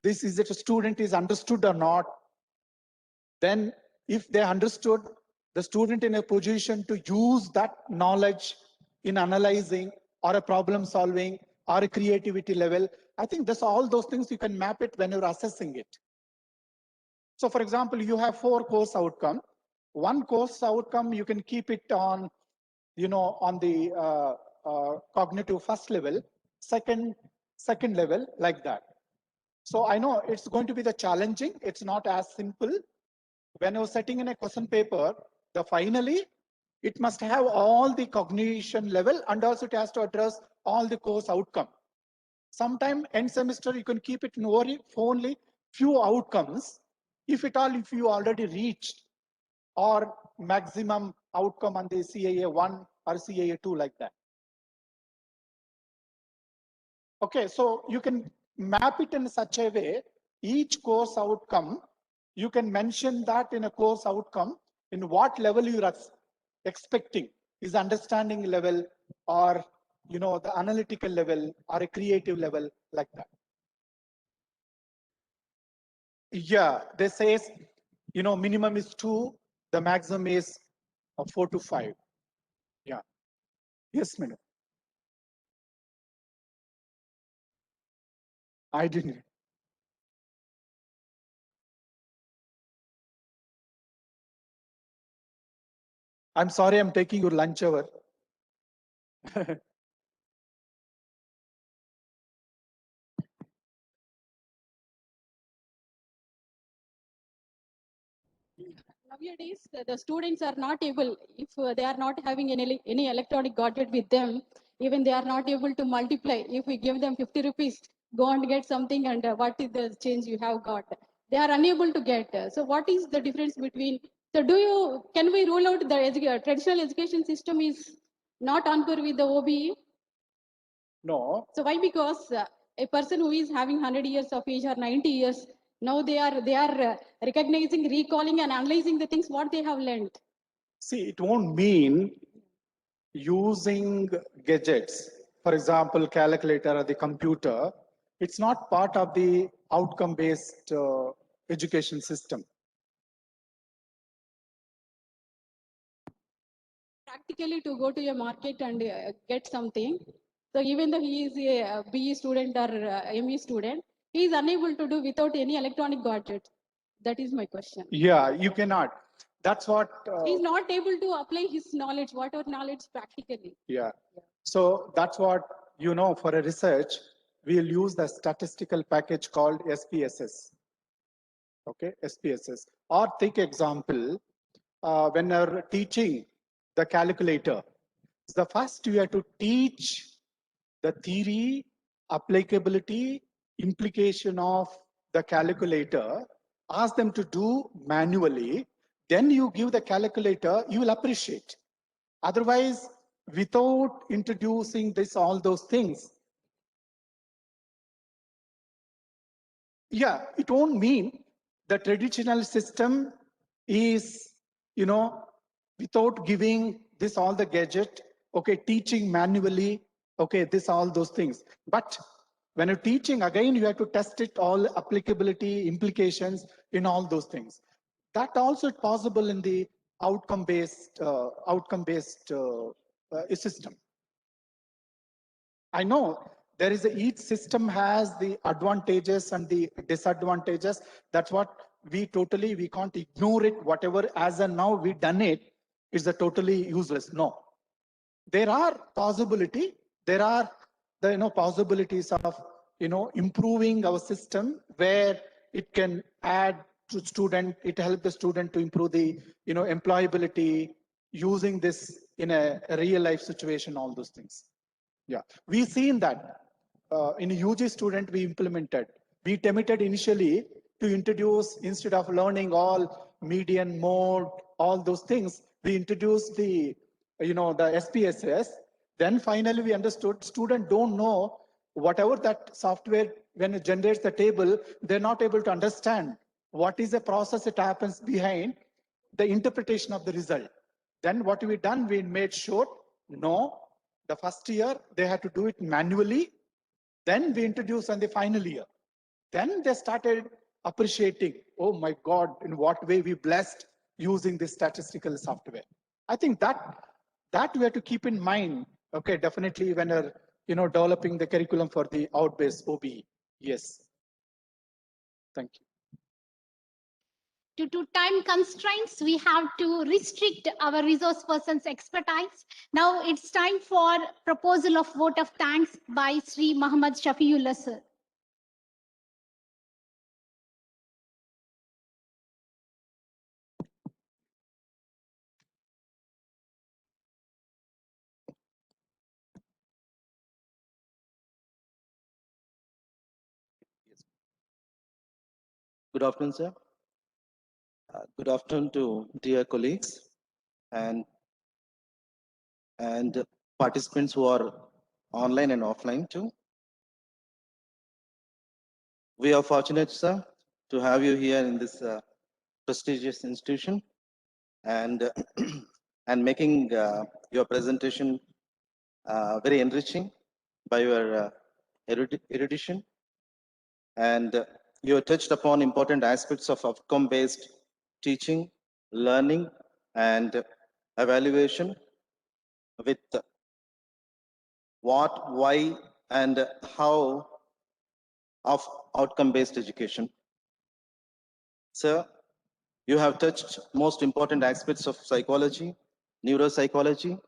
this is if a student is understood or not. Then if they understood, the student in a position to use that knowledge in analyzing or a problem solving or a creativity level, I think that's all those things you can map it when you're assessing it. So for example, you have 4 course outcome. 1 course outcome, you can keep it on, on the cognitive first level, second level, like that. So I know it's going to be the challenging. It's not as simple. When you're setting in a question paper, finally, it must have all the cognition level and also it has to address all the course outcome. Sometime end semester, you can keep it in only few outcomes. If you already reached or maximum outcome on the CAA 1 or CAA 2, like that. Okay, so you can map it in such a way, each course outcome, you can mention that in a course outcome, in what level you are expecting, is understanding level or, the analytical level or a creative level, like that. Yeah, they says, minimum is 2, the maximum is 4 to 5. Yes, madam. I didn't. I'm sorry, I'm taking your lunch hour. Nowadays, the students are not able, if they are not having any electronic gadget with them, even they are not able to multiply. If we give them 50 rupees, go and get something, and what is the change you have got? They are unable to get. So what is the difference between, so can we rule out the traditional education system is not on par with the OBE? No, So why? Because a person who is having 100 years of age or 90 years, now they are recognizing, recalling, and analyzing the things what they have learned. see, it won't mean using gadgets, for example, calculator or the computer. It's not part of the outcome-based education system. Practically, to go to a market and get something. So even though he is a BE student or ME student, he is unable to do without any electronic gadget. That is my question. Yeah, you cannot. That's what. He is not able to apply his knowledge, whatever knowledge practically. Yeah. So that's what, for a research, we'll use the statistical package called SPSS. Okay, SPSS. Or take example, when you're teaching the calculator, the first you have to teach the theory, applicability, implication of the calculator, ask them to do manually, then you give the calculator, you will appreciate. Otherwise, without introducing all those things, yeah, it won't mean the traditional system is, without giving all the gadget, okay, teaching manually, okay, all those things. But when you're teaching, again, you have to test it all, applicability, implications in all those things. That also is possible in the outcome-based system. I know there is each system has the advantages and the disadvantages. That's what we can't ignore it. Whatever as and now we done it is a totally useless. No, there are possibility. There are the possibilities of improving our system where it can add to student. It help the student to improve the employability using this in a real life situation. All those things. Yeah, we've seen that in a UG student we implemented. We attempted initially to introduce, instead of learning all median mode, all those things, we introduced the SPSS. Then finally we understood students don't know whatever that software, when it generates the table, they're not able to understand what is the process that happens behind the interpretation of the result. Then what we done, we made sure, no, the first year they had to do it manually. Then we introduced on the final year. Then they started appreciating, oh my God, in what way we blessed using this statistical software. I think that we have to keep in mind. Okay, definitely when you're developing the curriculum for the out-based OBE. Yes. Thank you. Due to time constraints, we have to restrict our resource person's expertise. Now it's time for proposal of vote of thanks by Sri Muhammad Shafiullah sir. Good afternoon, sir. Good afternoon to dear colleagues and participants who are online and offline too. We are fortunate, sir, to have you here in this prestigious institution and and making your presentation very enriching by your erudition. And you have touched upon important aspects of outcome-based teaching, learning, and evaluation. with what, why, and how of outcome-based education. Sir, you have touched most important aspects of psychology, neuropsychology,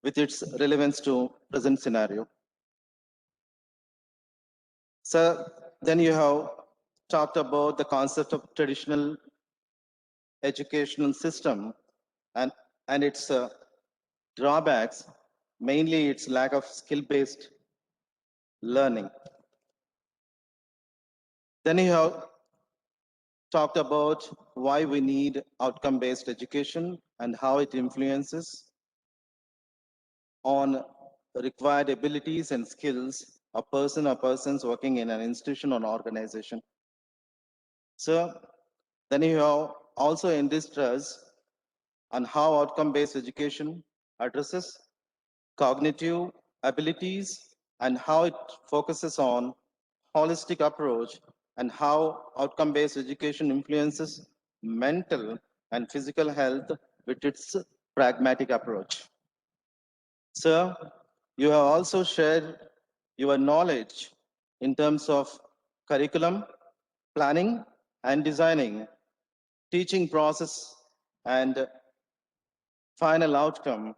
with its relevance to present scenario. Sir, then you have talked about the concept of traditional educational system and its drawbacks, mainly its lack of skill-based learning. Then you have talked about why we need outcome-based education and how it influences on required abilities and skills of person or persons working in an institution or organization. So then you have also enlisted us on how outcome-based education addresses cognitive abilities and how it focuses on holistic approach and how outcome-based education influences mental and physical health with its pragmatic approach. Sir, you have also shared your knowledge in terms of curriculum, planning and designing, teaching process and final outcome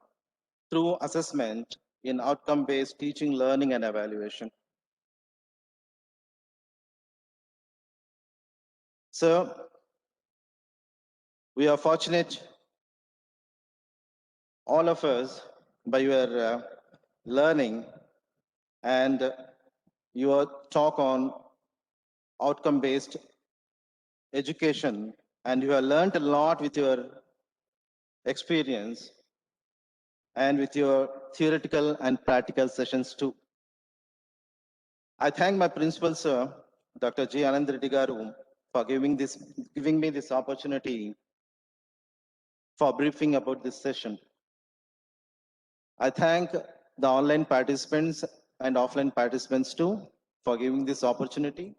through assessment in outcome-based teaching, learning and evaluation. So we are fortunate, all of us, by your learning and your talk on outcome-based education, and you have learned a lot with your experience and with your theoretical and practical sessions too. I thank my principal, sir, Dr. J. Anand Reddy Garu, for giving me this opportunity for briefing about this session. I thank the online participants and offline participants too for giving this opportunity.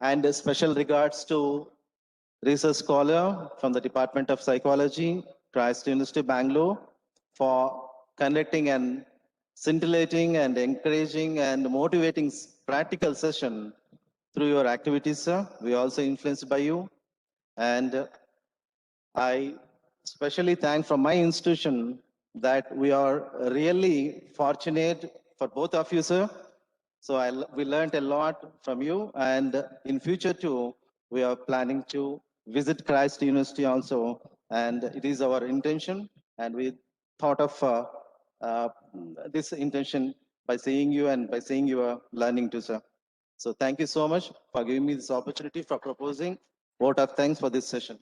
And a special regards to research scholar from the Department of Psychology, Christ University, Bangalore, for conducting an scintillating and encouraging and motivating practical session through your activities, sir. We are also influenced by you. And I especially thank from my institution that we are really fortunate for both of you, sir. So we learned a lot from you, and in future too, we are planning to visit Christ University also, and it is our intention, and we thought of this intention by seeing you and by seeing your learning too, sir. So thank you so much for giving me this opportunity for proposing vote of thanks for this session.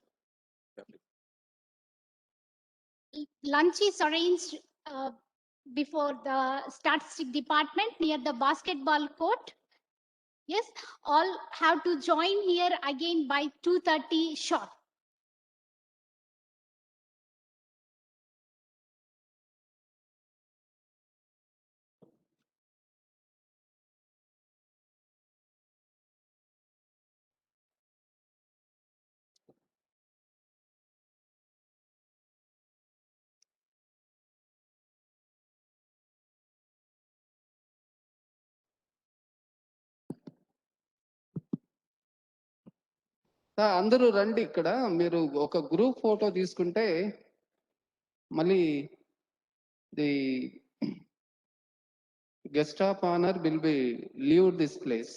Lunch is arranged before the statistic department near the basketball court. Yes, all have to join here again by 2:30 sharp. అందరూ రండి ఇక్కడ మీరు ఒక group photo తీసుకుంటే మళ్ళీ the guest of honour will be leave this place.